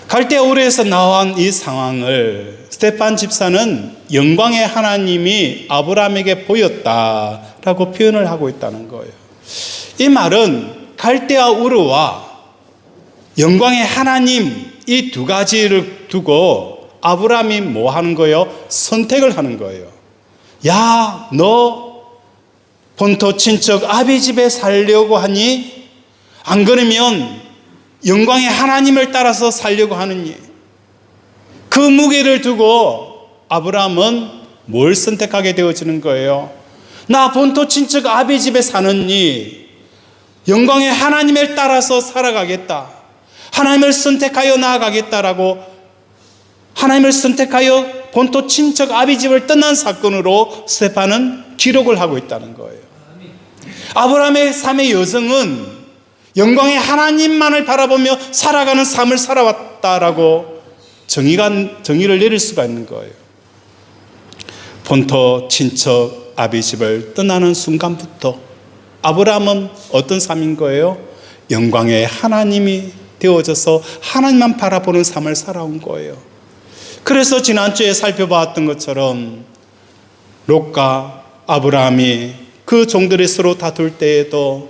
갈대아 우르에서 나온 이 상황을 스데반 집사는 영광의 하나님이 아브라함에게 보였다라고 표현을 하고 있다는 거예요. 이 말은 갈대아 우르와 영광의 하나님 이 두 가지를 두고 아브라함이 뭐 하는 거예요? 선택을 하는 거예요. 야, 너 본토 친척 아비 집에 살려고 하니? 안 그러면 영광의 하나님을 따라서 살려고 하느니? 그 무게를 두고 아브라함은 뭘 선택하게 되어지는 거예요? 나 본토 친척 아비 집에 사느니 영광의 하나님을 따라서 살아가겠다. 하나님을 선택하여 나아가겠다라고 하나님을 선택하여 본토 친척 아비 집을 떠난 사건으로 스데반은 기록을 하고 있다는 거예요. 아브라함의 삶의 여정은 영광의 하나님만을 바라보며 살아가는 삶을 살아왔다라고 정의를 내릴 수가 있는 거예요. 본토 친척 아비 집을 떠나는 순간부터 아브라함은 어떤 삶인 거예요? 영광의 하나님이 되어져서 하나님만 바라보는 삶을 살아온 거예요. 그래서 지난주에 살펴봤던 것처럼 롯과 아브라함이 그 종들이 서로 다툴 때에도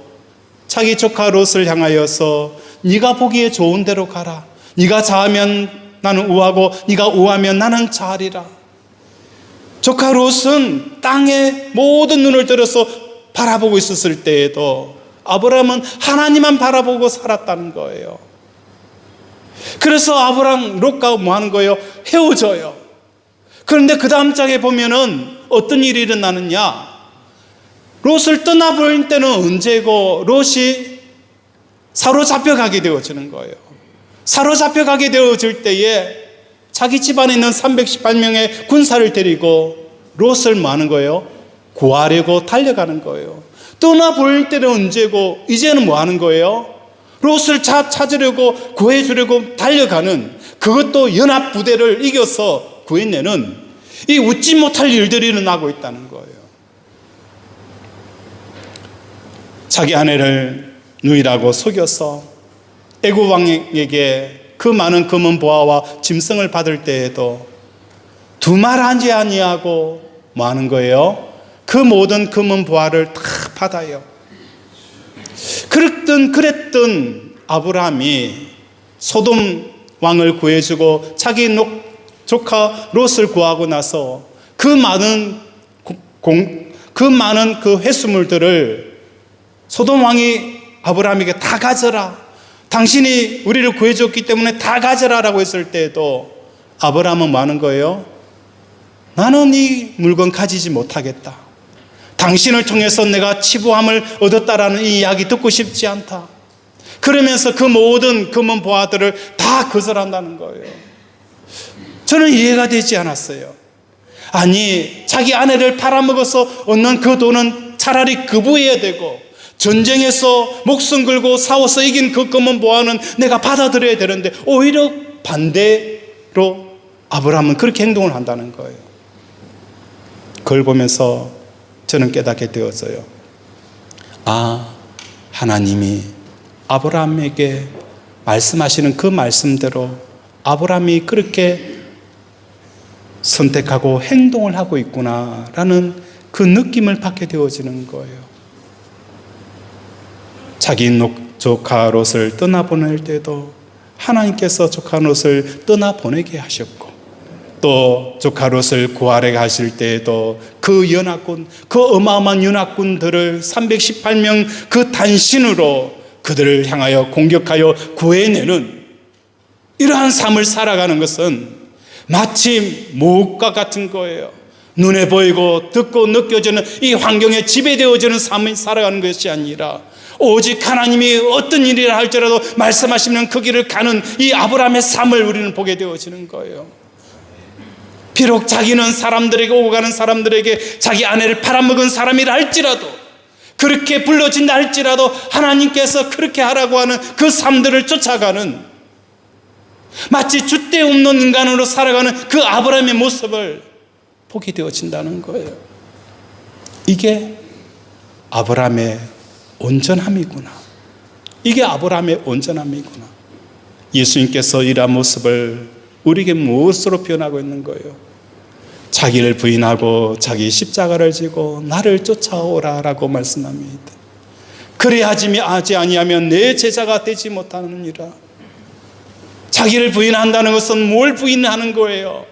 자기 조카 롯을 향하여서 네가 보기에 좋은 대로 가라. 네가 좌하면 나는 우하고 네가 우하면 나는 좌하리라. 조카 롯은 땅에 모든 눈을 들어서 바라보고 있었을 때에도 아브라함은 하나님만 바라보고 살았다는 거예요. 그래서 아브라함 롯과 뭐 하는 거예요? 헤어져요. 그런데 그 다음 장에 보면은 어떤 일이 일어나느냐? 롯을 떠나버릴 때는 언제고 롯이 사로잡혀가게 되어지는 거예요. 사로잡혀가게 되어질 때에 자기 집안에 있는 318명의 군사를 데리고 롯을 뭐 하는 거예요? 구하려고 달려가는 거예요. 떠나버릴 때는 언제고 이제는 뭐 하는 거예요? 롯을 찾으려고 구해주려고 달려가는, 그것도 연합부대를 이겨서 구해내는 이 웃지 못할 일들이 일어나고 있다는 거예요. 자기 아내를 누이라고 속여서 애굽 왕에게 그 많은 금은 보화와 짐승을 받을 때에도 두말하지 아니하고 뭐 하는 거예요? 그 모든 금은 보화를 다 받아요. 그랬던 아브라함이 소돔 왕을 구해주고 자기 조카 롯을 구하고 나서 그 많은 그 회수물들을 소돔 왕이 아브라함에게 다 가져라. 당신이 우리를 구해줬기 때문에 다 가져라라고 했을 때에도 아브라함은 뭐 하는 거예요? 나는 이 물건 가지지 못하겠다. 당신을 통해서 내가 치부함을 얻었다라는 이 이야기 듣고 싶지 않다. 그러면서 그 모든 금은 보화들을 다 거절한다는 거예요. 저는 이해가 되지 않았어요. 아니, 자기 아내를 팔아먹어서 얻는 그 돈은 차라리 거부해야 되고, 전쟁에서 목숨 걸고 싸워서 이긴 그 금은 보화는 내가 받아들여야 되는데 오히려 반대로 아브라함은 그렇게 행동을 한다는 거예요. 그걸 보면서 저는 깨닫게 되었어요. 아, 하나님이 아브라함에게 말씀하시는 그 말씀대로 아브라함이 그렇게 선택하고 행동을 하고 있구나라는 그 느낌을 받게 되어지는 거예요. 자기 조카 롯을 떠나보낼 때도 하나님께서 조카 롯을 떠나보내게 하셨고, 또 조카 롯을 구하려 하실 때에도 그 연합군, 그 어마어마한 연합군들을 318명 그 단신으로 그들을 향하여 공격하여 구해내는 이러한 삶을 살아가는 것은 마치 무엇과 같은 거예요. 눈에 보이고 듣고 느껴지는 이 환경에 지배되어지는 삶을 살아가는 것이 아니라 오직 하나님이 어떤 일이라 할지라도 말씀하시는 그 길을 가는 이 아브라함의 삶을 우리는 보게 되어지는 거예요. 비록 자기는 사람들에게, 오고 가는 사람들에게 자기 아내를 팔아먹은 사람이라 할지라도, 그렇게 불러진다 할지라도 하나님께서 그렇게 하라고 하는 그 삶들을 쫓아가는, 마치 줏대 없는 인간으로 살아가는 그 아브라함의 모습을 보게 되어진다는 거예요. 이게 아브라함의 온전함이구나. 이게 아브라함의 온전함이구나. 예수님께서 이러한 모습을 우리에게 무엇으로 표현하고 있는 거예요? 자기를 부인하고 자기 십자가를 지고 나를 쫓아오라라고 말씀합니다. 그래야 하지 아니하면 내 제자가 되지 못하느니라. 자기를 부인한다는 것은 뭘 부인하는 거예요?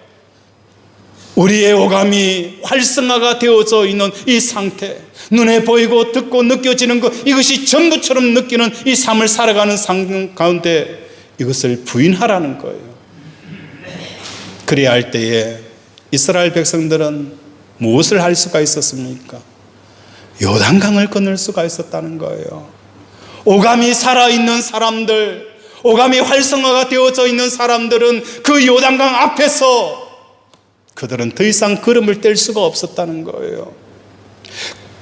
우리의 오감이 활성화가 되어져 있는 이 상태, 눈에 보이고 듣고 느껴지는 것, 이것이 전부처럼 느끼는 이 삶을 살아가는 상황 가운데 이것을 부인하라는 거예요. 그래야 할 때에 이스라엘 백성들은 무엇을 할 수가 있었습니까? 요단강을 건널 수가 있었다는 거예요. 오감이 살아있는 사람들, 오감이 활성화가 되어져 있는 사람들은 그 요단강 앞에서 그들은 더 이상 걸음을 뗄 수가 없었다는 거예요.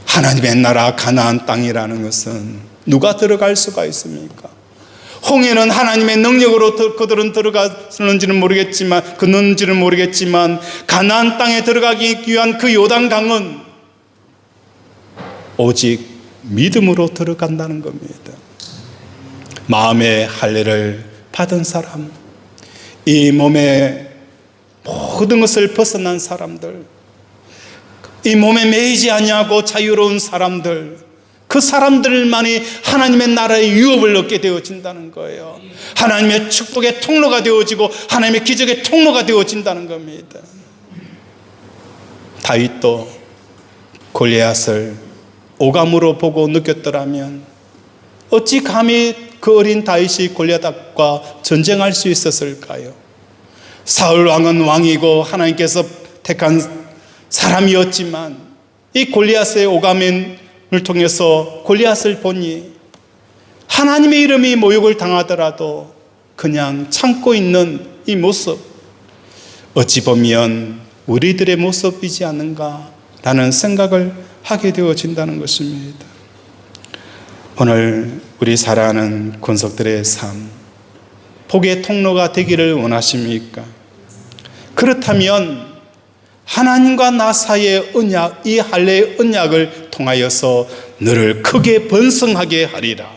하나님의 나라 가나안 땅이라는 것은 누가 들어갈 수가 있습니까? 홍해는 하나님의 능력으로 그들은 들어갔는지는 모르겠지만 가나안 땅에 들어가기 위한 그 요단강은 오직 믿음으로 들어간다는 겁니다. 마음의 할례를 받은 사람, 이 몸의 모든 것을 벗어난 사람들, 이 몸에 매이지 아니하고 자유로운 사람들, 그 사람들만이 하나님의 나라의 유업을 얻게 되어진다는 거예요. 하나님의 축복의 통로가 되어지고 하나님의 기적의 통로가 되어진다는 겁니다. 다윗도 골리앗을 오감으로 보고 느꼈더라면 어찌 감히 그 어린 다윗이 골리앗과 전쟁할 수 있었을까요? 사울 왕은 왕이고 하나님께서 택한 사람이었지만 이 골리앗의 오감을 통해서 골리앗을 보니 하나님의 이름이 모욕을 당하더라도 그냥 참고 있는 이 모습, 어찌 보면 우리들의 모습이지 않는가라는 생각을 하게 되어진다는 것입니다. 오늘 우리 살아가는 권속들의 삶, 복의 통로가 되기를 원하십니까? 그렇다면 하나님과 나 사이의 언약, 이 할례의 언약을 통하여서 너를 크게 번성하게 하리라.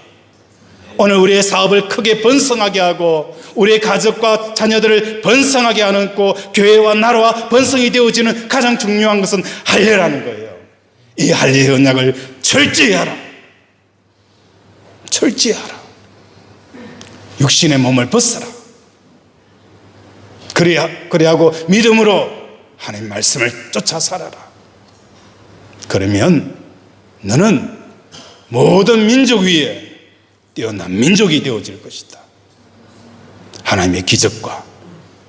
오늘 우리의 사업을 크게 번성하게 하고 우리의 가족과 자녀들을 번성하게 하는 교회와 나라와 번성이 되어지는 가장 중요한 것은 할례라는 거예요. 이 할례의 언약을 철저히 하라. 철저히 하라. 육신의 몸을 벗어라. 그래하고 믿음으로 하나님 말씀을 쫓아 살아라. 그러면 너는 모든 민족 위에 뛰어난 민족이 되어질 것이다. 하나님의 기적과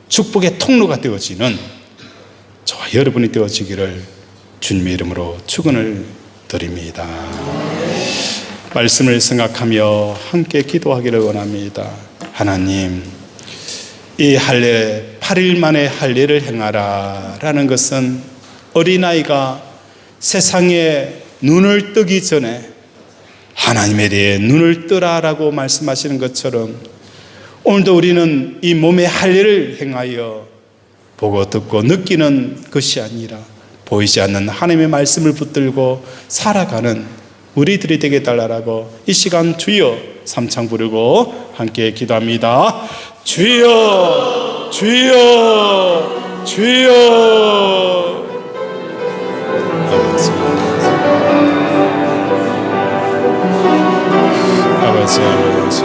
축복의 통로가 되어지는 저와 여러분이 되어지기를 주님의 이름으로 축원을 드립니다. 말씀을 생각하며 함께 기도하기를 원합니다. 하나님, 이 할례 8일 만에 할례를 행하라 라는 것은 어린아이가 세상에 눈을 뜨기 전에 하나님에 대해 눈을 뜨라라고 말씀하시는 것처럼 오늘도 우리는 이 몸의 할례를 행하여 보고 듣고 느끼는 것이 아니라 보이지 않는 하나님의 말씀을 붙들고 살아가는 우리들이 되게 달라라고 이 시간 주여 삼창 부르고 함께 기도합니다. 주여, 주여, 주여. 아버지, 아버지, 아버지,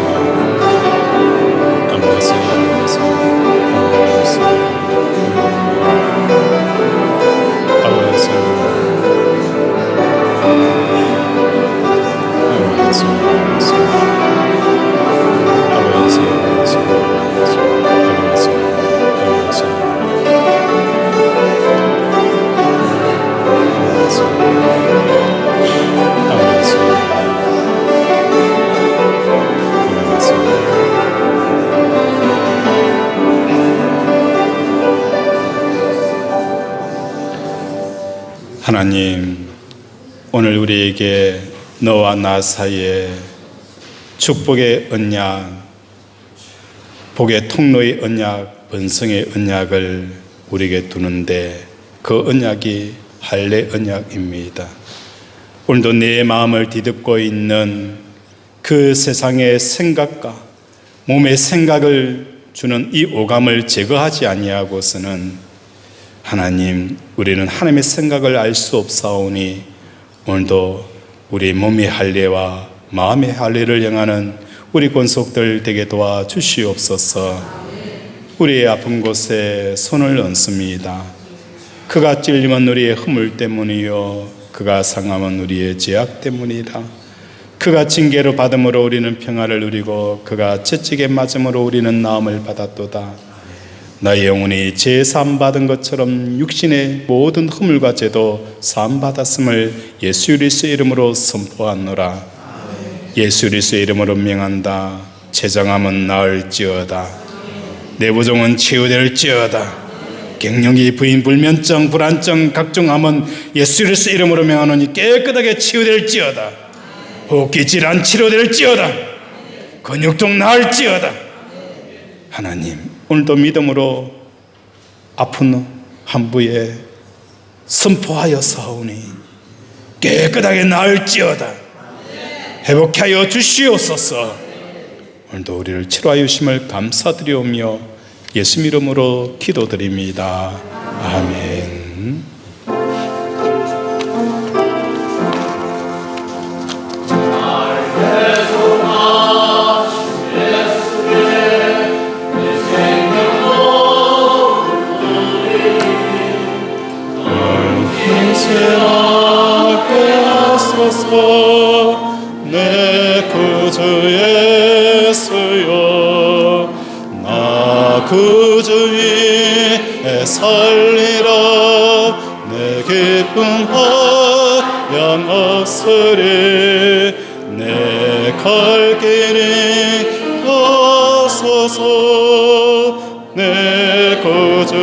하나님, 오늘 우리에게 너와 나 사이에 축복의 언약, 복의 통로의 언약, 번성의 언약을 우리에게 두는데 그 언약이 할례 언약입니다. 오늘도 내 마음을 뒤덮고 있는 그 세상의 생각과 몸의 생각을 주는 이 오감을 제거하지 아니하고서는 하나님, 우리는 하나님의 생각을 알 수 없사오니 오늘도 우리 몸의 할례와 마음의 할례를 향하는 우리 권속들 되게 도와주시옵소서. 우리의 아픈 곳에 손을 얹습니다. 그가 찔림은 우리의 허물 때문이요 그가 상함은 우리의 죄악 때문이라. 그가 징계로 받음으로 우리는 평화를 누리고 그가 채찍에 맞음으로 우리는 나음을 받았도다. 나의 영혼이 죄 사함 받은 것처럼 육신의 모든 허물과 죄도 사함 받았음을 예수 그리스도의 이름으로 선포하노라. 예수 그리스도의 이름으로 명한다. 재정함은 나을지어다. 내부종은 치유될지어다. 갱년기, 부인, 불면증, 불안증, 각종 암은 예수 그리스도의 이름으로 명하노니 깨끗하게 치유될지어다. 호흡기질환 치료될지어다. 근육통 나을지어다. 하나님, 오늘도 믿음으로 아픈 한부에 선포하여 사오니 깨끗하게 나을지어다. 회복케 하여 주시옵소서. 오늘도 우리를 치료하여 주심을 감사드리오며 예수 이름으로 기도드립니다. 아멘. 내 구주 예수여, 나 구주 위에 살리라. 내 기쁨 하양없으리. 내 갈 길이 없소서. 내 구주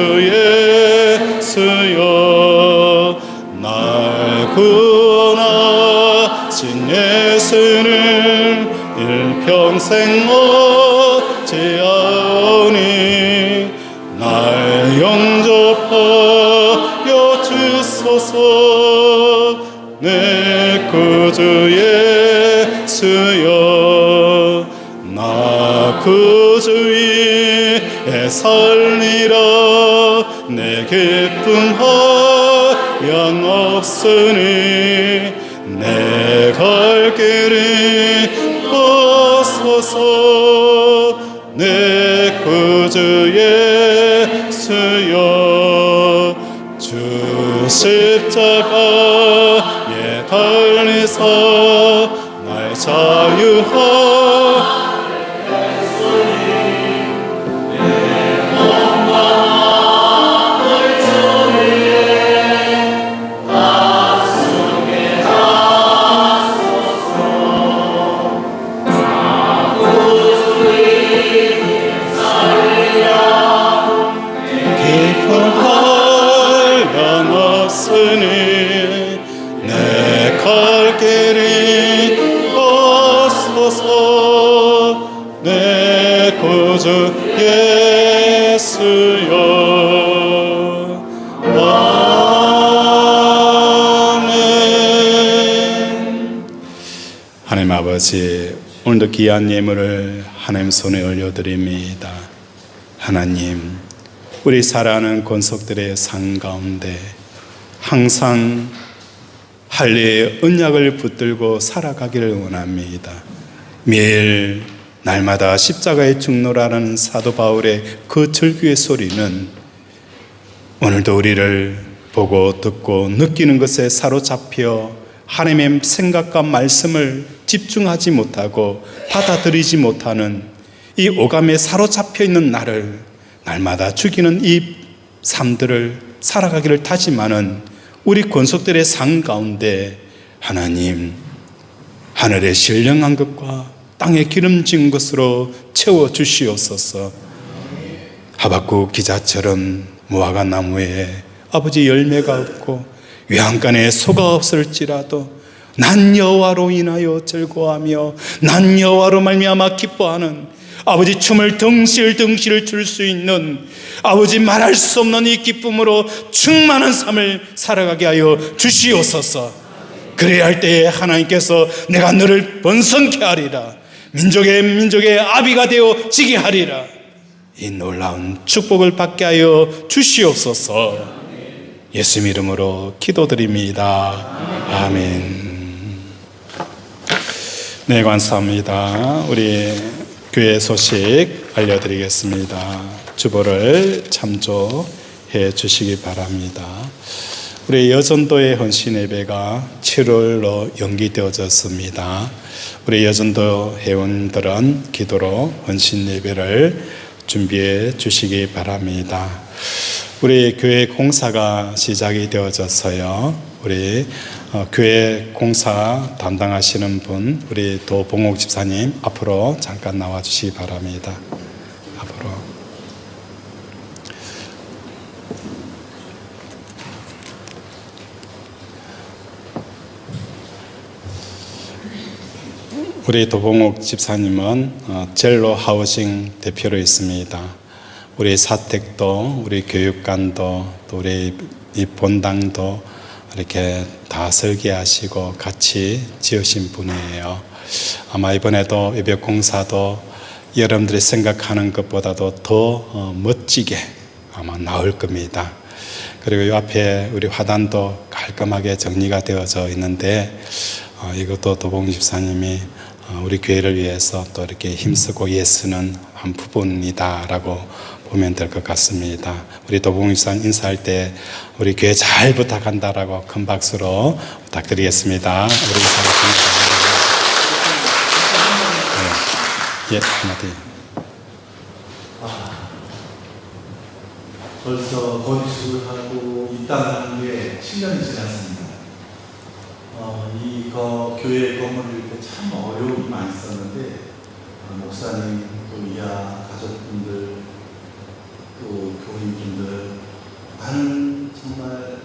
예수여, 날 구원하신 예수는 일평생 어찌하오니. 날 영접하여 주소서. 내 구주 예수여, 나 구주 위에 살리라. 내 기쁨 하양없으니. 내 갈 길이 없소서. 내 구주 예수여, 주 십자가에 달리사 날 자유하였으니. 내 갈 길이 없소서. 내 구주 예수여. 아멘. 하나님 아버지, 오늘도 귀한 예물을 하나님 손에 올려드립니다. 하나님, 우리 사랑하는 권속들의 삶 가운데 항상 할례의 언약을 붙들고 살아가기를 원합니다. 매일 날마다 십자가에 죽노라는 사도 바울의 그 절규의 소리는 오늘도 우리를 보고 듣고 느끼는 것에 사로잡혀 하나님의 생각과 말씀을 집중하지 못하고 받아들이지 못하는 이 오감에 사로잡혀 있는 나를 날마다 죽이는 이 삶들을 살아가기를 다짐하는 우리 권속들의 삶 가운데 하나님, 하늘의 신령한 것과 땅에 기름진 것으로 채워주시옵소서. 하박국 기자처럼 무화과 나무에 아버지 열매가 없고 외양간에 소가 없을지라도 난 여호와로 인하여 즐거워하며 난 여호와로 말미암아 기뻐하는 아버지 춤을 덩실덩실 출 수 있는 아버지 말할 수 없는 이 기쁨으로 충만한 삶을 살아가게 하여 주시옵소서. 그래야 할 때에 하나님께서 내가 너를 번성케 하리라, 민족의 아비가 되어 지게 하리라, 이 놀라운 축복을 받게 하여 주시옵소서. 예수 이름으로 기도드립니다. 아멘. 네, 감사합니다. 우리 교회 소식 알려드리겠습니다. 주보를 참조해 주시기 바랍니다. 우리 여전도의 헌신 예배가 7월로 연기되어졌습니다. 우리 여전도 회원들은 기도로 헌신 예배를 준비해 주시기 바랍니다. 우리 교회 공사가 시작이 되어졌어요. 우리 교회 공사 담당하시는 분, 우리 도봉옥 집사님 앞으로 잠깐 나와 주시기 바랍니다. 앞으로. 우리 도봉옥 집사님은 젤로 하우징 대표로 있습니다. 우리 사택도, 우리 교육관도, 또 우리 이 본당도 이렇게 다 설계하시고 같이 지으신 분이에요. 아마 이번에도 예배 공사도 여러분들이 생각하는 것보다도 더 멋지게 아마 나올 겁니다. 그리고 이 앞에 우리 화단도 깔끔하게 정리가 되어져 있는데 이것도 도봉 집사님이 우리 교회를 위해서 또 이렇게 힘쓰고 애쓰는 한 부분이다라고 보면 될 것 같습니다. 우리 도봉 집사님 인사할 때 우리 교회 잘 부탁한다라고 큰 박수로 부탁드리겠습니다. 우리 집사님 네. 예, 한마디. 벌써 건축을 하고 입당한 게 7년이 지났습니다. 이 교회 건물을 이렇게 참 어려움이 많이 있었는데 목사님, 또 이하 가족분들, 또 교인분들 많은 정말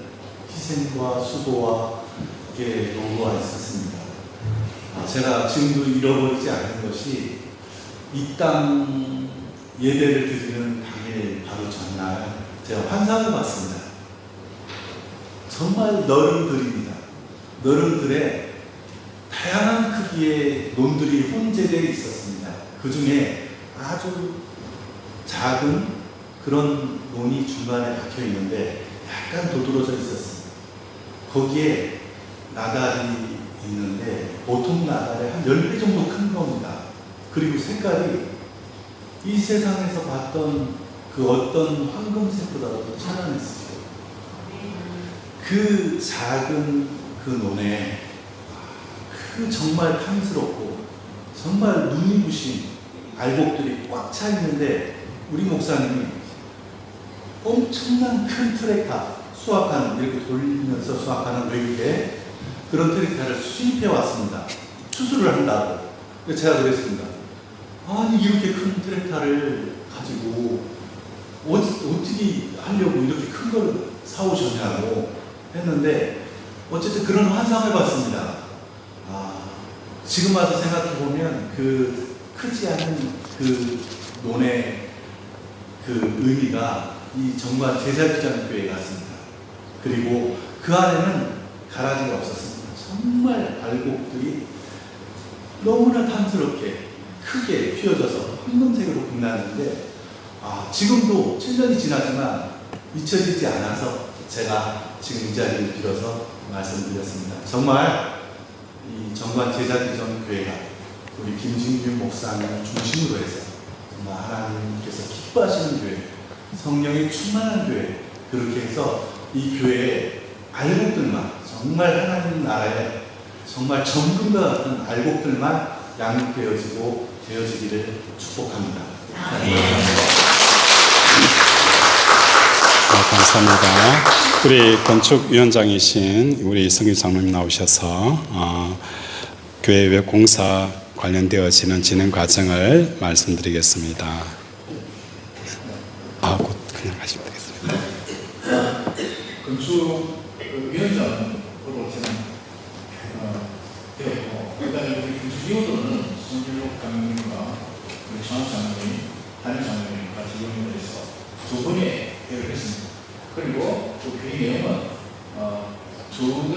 희생과 수고와 이게 노고가 있었습니다. 제가 지금도 잃어버리지 않은 것이 이 땅 예배를 드리는 당일 바로 전날 제가 환상을 봤습니다. 정말 넓은 들입니다. 넓은 들에 다양한 크기의 논들이 혼재되어 있었습니다. 그 중에 아주 작은 그런 논이 중간에 박혀 있는데 약간 도드러져 있었습니다. 거기에 나달이 있는데 보통 나달의 한 10배 정도 큰 겁니다. 그리고 색깔이 이 세상에서 봤던 그 어떤 황금색보다도 찬란했어요. 그 작은 그 논에 그 정말 탐스럽고 정말 눈이 부신 알곡들이 꽉 차 있는데 우리 목사님이 엄청난 큰 트랙터 수확하는, 이렇게 돌리면서 수확하는 외국에 그런 트랙터를 수입해 왔습니다. 추수를 한다고. 그래서 제가 그랬습니다. 아니 이렇게 큰 트랙터를 가지고 어떻게 하려고 이렇게 큰 걸 사오셨냐고 했는데 어쨌든 그런 환상을 봤습니다. 지금 와서 생각해보면 그 크지 않은 그 논의 그 의미가 이 정말 제사기장 교회 같습니다. 그리고 그 안에는 가라지가 없었습니다. 정말 알곡들이 너무나 탐스럽게 크게 피어져서 황금색으로 빛나는데 지금도 7년이 지나지만 잊혀지지 않아서 제가 지금 이 자리를 빌어서 말씀드렸습니다. 정말 이 정관 제자기전 교회가 우리 김진균 목사님을 중심으로 해서 정말 하나님께서 기뻐하시는 교회, 성령이 충만한 교회, 그렇게 해서 이 교회의 알곡들만 정말 하나님 나라에 정말 정금과 같은 알곡들만 되어지기를 축복합니다. 감사합니다. 우리 건축위원장이신 우리 성규 장로님 나오셔서 교회 외 공사 관련되어지는 진행 과정을 말씀드리겠습니다. 곧 그냥 하시면 되겠습니다. 건축위원장으로 저는 되었고, 그다음에 우리 건축위원들은 손길록 장로님과 우리 장학 장로님, 한일 장로님 같이 연결해서 두 분의 대회를 했습니다. 그리고 그 회의 내용은 두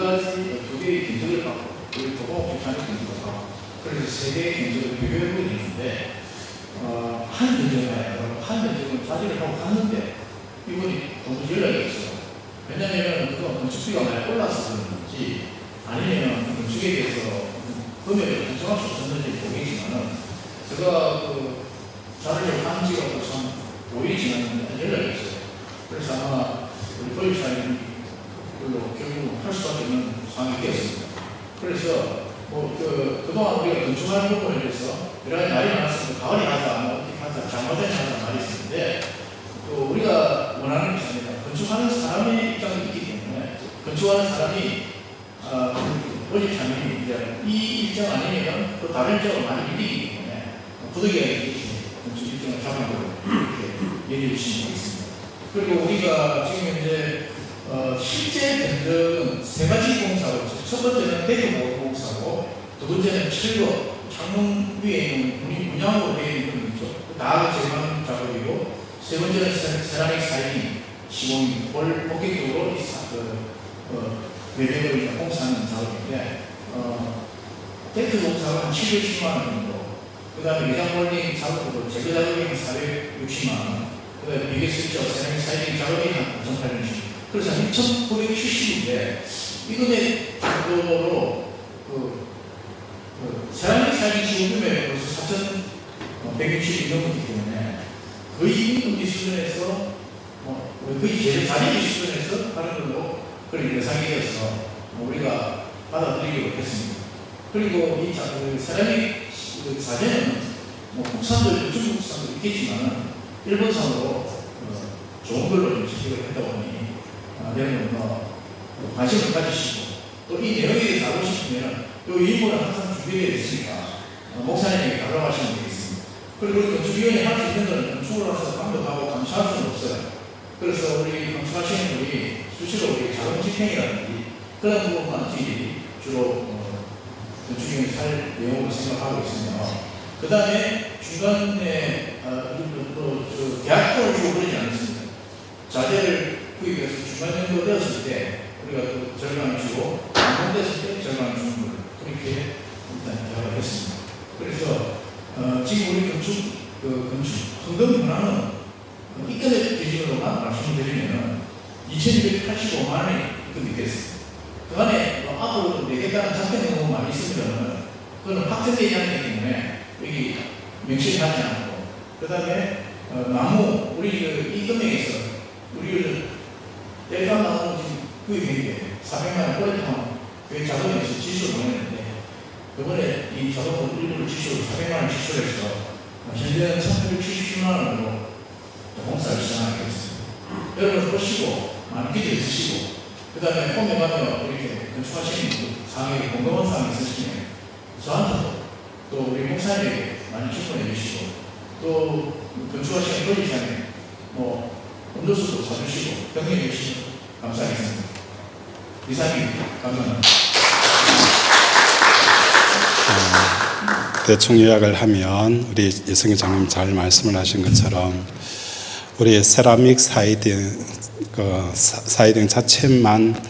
개의 견적을 받고 우리 도봉 부산의 견적을 받고 그래서 세 개의 견적을 비교해보게 되는데 한 견적이 아니라 한 견적은 자리를 하고 갔는데 이분이 너무 연락이 없어요. 왜냐하면 그거 건축비가 많이 올라서 그런지 아니면 건축에 대해서 금액을 결정할 수 없었는지 모르겠지만은 제가 그 자리를 한 지가 벌써 5일이 지났는데 연락이 없어요. 그래서 아마 우리 보육사님이 결국 할 수밖에 없는 상황이 되었습니다. 그래서 그동안 우리가 건축하는 부분에 대해서 여러 말이 많았습니다. 가을이 하자, 어떻게 하자, 장마전이 하자 말이 있었는데 또 우리가 원하는 것이 아니라 건축하는 사람의 입장이 있기 때문에 건축하는 사람이 보육사님이 이제 이 일정 아니면 또 다른 일정을 많이 밀리기 때문에 부득이하게 이렇게 건축 일정을 잡아보고 이렇게 얘기해 주신 게 있습니다. 그리고 우리가 지금 현재 실제 견적은 세 가지 공사로 첫 번째는 대규모 공사고 두 번째는 철거 창문 위에 있는 문양으로 되어 있는 건 있죠. 다 제거하는 작업이고, 세 번째는 세라믹 사이딩 시공이 본격적으로 외벽을 공사하는 작업인데, 데크 공사가 한 760만 원 정도, 그 다음에 외장 몰딩 작업도 제거 작업이 한 460만 원, 그 다음에 미개 스위처 세라믹 사이딩 작업이 한 5,860만 원, 그래서 한 2,970인데, 이거에 정도로 세라믹 사이딩 시공금액 벌써 4,160이 넘었기 때문에 거의 임금비 수준에서 거의 제일 자리비 수준에서 하는 걸로 그런 예상이 되어서 우리가 받아들이기로 했습니다. 그리고 이 세라믹 사제는 국산도 중국 국산도 있겠지만 일본산으로 좋은 걸로 좀 지적을 했다 보니 여러분 관심을 가지시고 또 이 내용에 대해서 알고 싶으면 이 일본은 항상 준비되어 있으니까 목사님에게 달라가시면 되겠습니다. 그리고 우리 건축위원회 할 수 있는 것은 건축을 와서 감독하고 감시할 수는 없어요. 그래서 우리 감시하시는 분이 수시로 우리 자금 집행이라든지 그런 부분만 저희들이 주로 건축위원회 살 내용으로 생각하고 있으며, 그 다음에 중간에 대학교를 주고 그러지 않습니다. 자재를 구입해서 중간 정도 되었을 때 우리가 또 절반을 주고 완공됐을 때 절반을 주는 걸 그렇게 일단 계약을 했습니다. 그래서 지금 우리 건축 헌금 현황은 입금액 기준으로만 말씀을 드리면 2,285만 원이 입금이 됐습니다. 그 안에 앞으로 내겠다는 작전이 너무 많이 있으면 그거는 확정되지 않기 때문에 여기 명시하지 않고, 그 다음에 나무 우리 이 금액에서 우리 뗄감 나무 지금 구입했는데 400만 원 꼬리탕 그 자동에서 지수를 보냈는데, 이번에 이 자동 일부를 지수로 400만 원 지수를 해서 현재는 1,870만 원으로 공사를 시작하겠습니다. 여러분 보시고 많은 기대 있으시고, 그 다음에 홈에 가면 이렇게 건축하시는 상황에 공감한 사항이 있으시면 저한테도 또 우리 목사님에게 많이 추천해 주시고, 또 건축하시는 도지사님 음료수도 사주시고 격려해 주시면 감사하겠습니다. 이상입니다. 감사합니다. 대충 요약을 하면 우리 이성규 장님 잘 말씀을 하신 것처럼 우리 세라믹 사이딩 자체만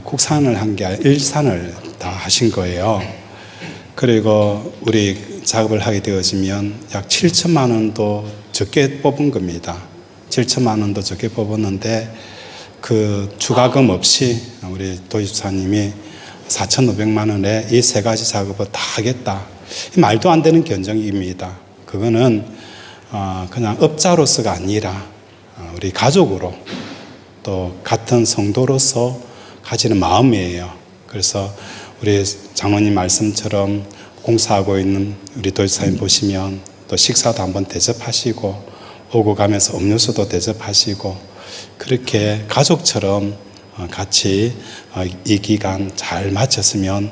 국산을 한 게 아니라 일산을 다 하신 거예요. 그리고 우리 작업을 하게 되어지면 약 7천만 원도 적게 뽑은 겁니다. 7천만 원도 적게 뽑았는데 그 추가금 없이 우리 도지사님이 4,500만 원에 이 세 가지 작업을 다 하겠다. 말도 안 되는 견적입니다. 그거는 그냥 업자로서가 아니라 우리 가족으로 또 같은 성도로서 가지는 마음이에요. 그래서 우리 장로님 말씀처럼 공사하고 있는 우리 도지사님 보시면 또 식사도 한번 대접하시고 오고 가면서 음료수도 대접하시고 그렇게 가족처럼 같이 이 기간 잘 마쳤으면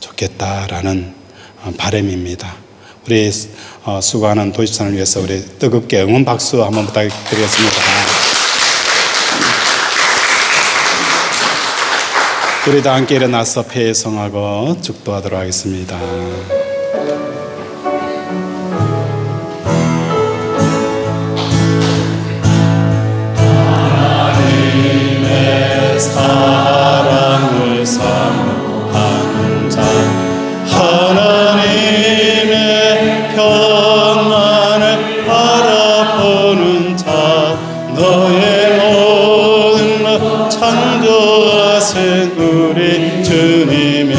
좋겠다라는 바람입니다. 우리 수고하는 도지사를 위해서 우리 뜨겁게 응원 박수 한번 부탁드리겠습니다. 우리 다 함께 일어나서 폐성하고 축도하도록 하겠습니다. 하나님의 사랑을 사모하는 자, 하나님의 평안을 바라보는 자, 너의 모든 것 창조하신 우리 주님이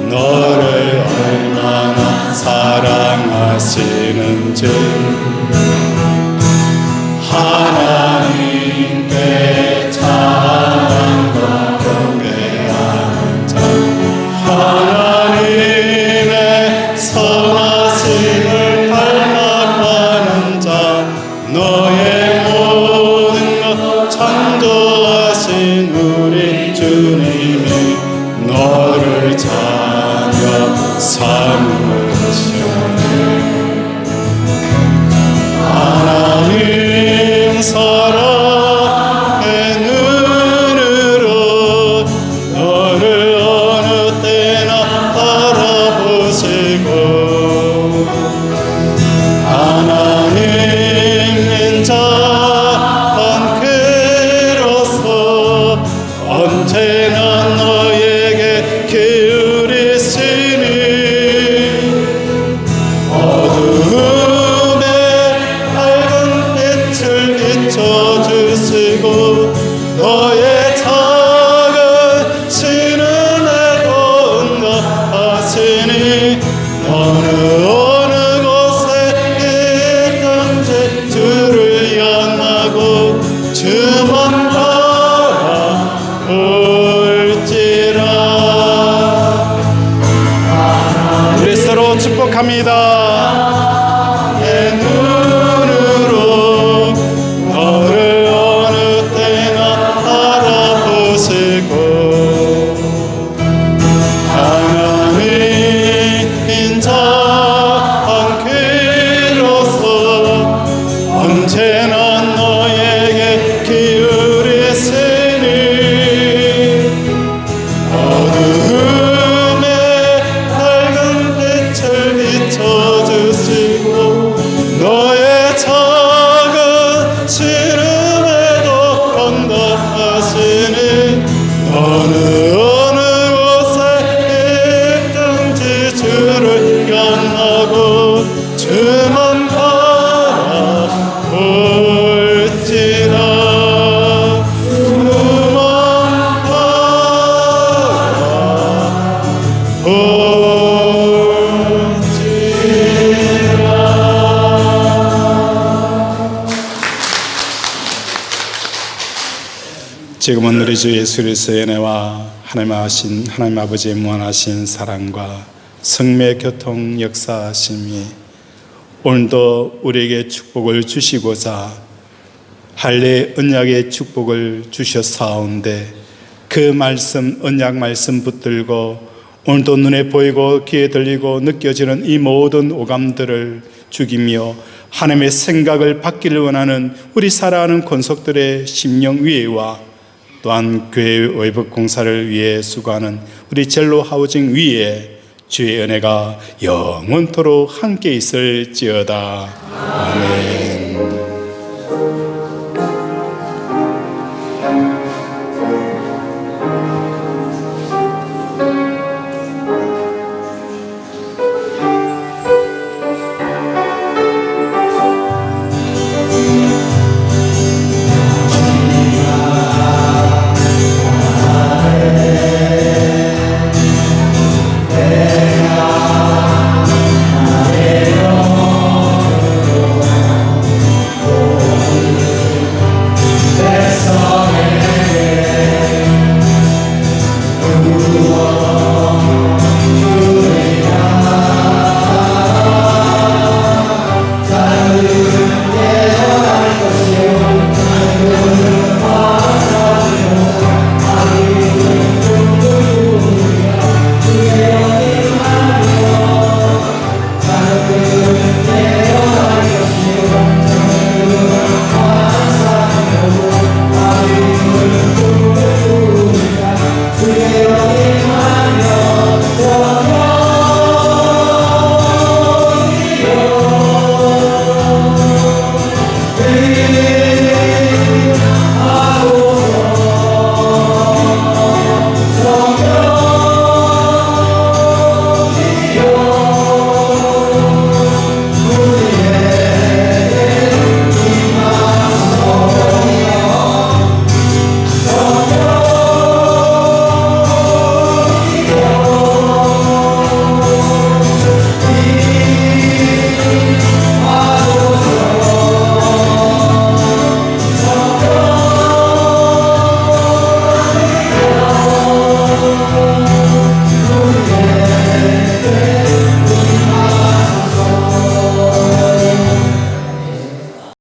너를 얼마나 사랑하시는지 하나님께 찬양과 경배하는 자, 하나님의 선하심을 닮아가는 자, 너의 모든 것 창조하신 우리 주님이 너를 자녀 삼으시네. 하나님 사랑의 눈으로 너를 어느 때나 바라보시고 어느 곳에 있든지 주를 영하고 주만 바라볼지라. 우리 서로 축복합니다. 내 눈으로 너를 어느 때나 알아보시고 하나님 인자 귀로서 언제나 너에게 기울이시니 어두움에 밝은 빛을 비춰주시고 너의 작은 시름에도 응답하시니 너는 어느 곳에 있든지 주를 영하고 주만 바라볼지라. 주만 지금은 우리 주 예수 그리스도의 은혜와 하나님 아버지의 무한하신 사랑과 성령의 교통 역사하심이 오늘도 우리에게 축복을 주시고자 할례 언약의 축복을 주셨사온데 그 말씀 언약 말씀 붙들고 오늘도 눈에 보이고 귀에 들리고 느껴지는 이 모든 오감들을 죽이며 하나님의 생각을 받기를 원하는 우리 사랑하는 권속들의 심령 위에와 또한 교회 외부 공사를 위해 수고하는 우리 젤로 하우징 위에 주의 은혜가 영원토록 함께 있을지어다. 아멘.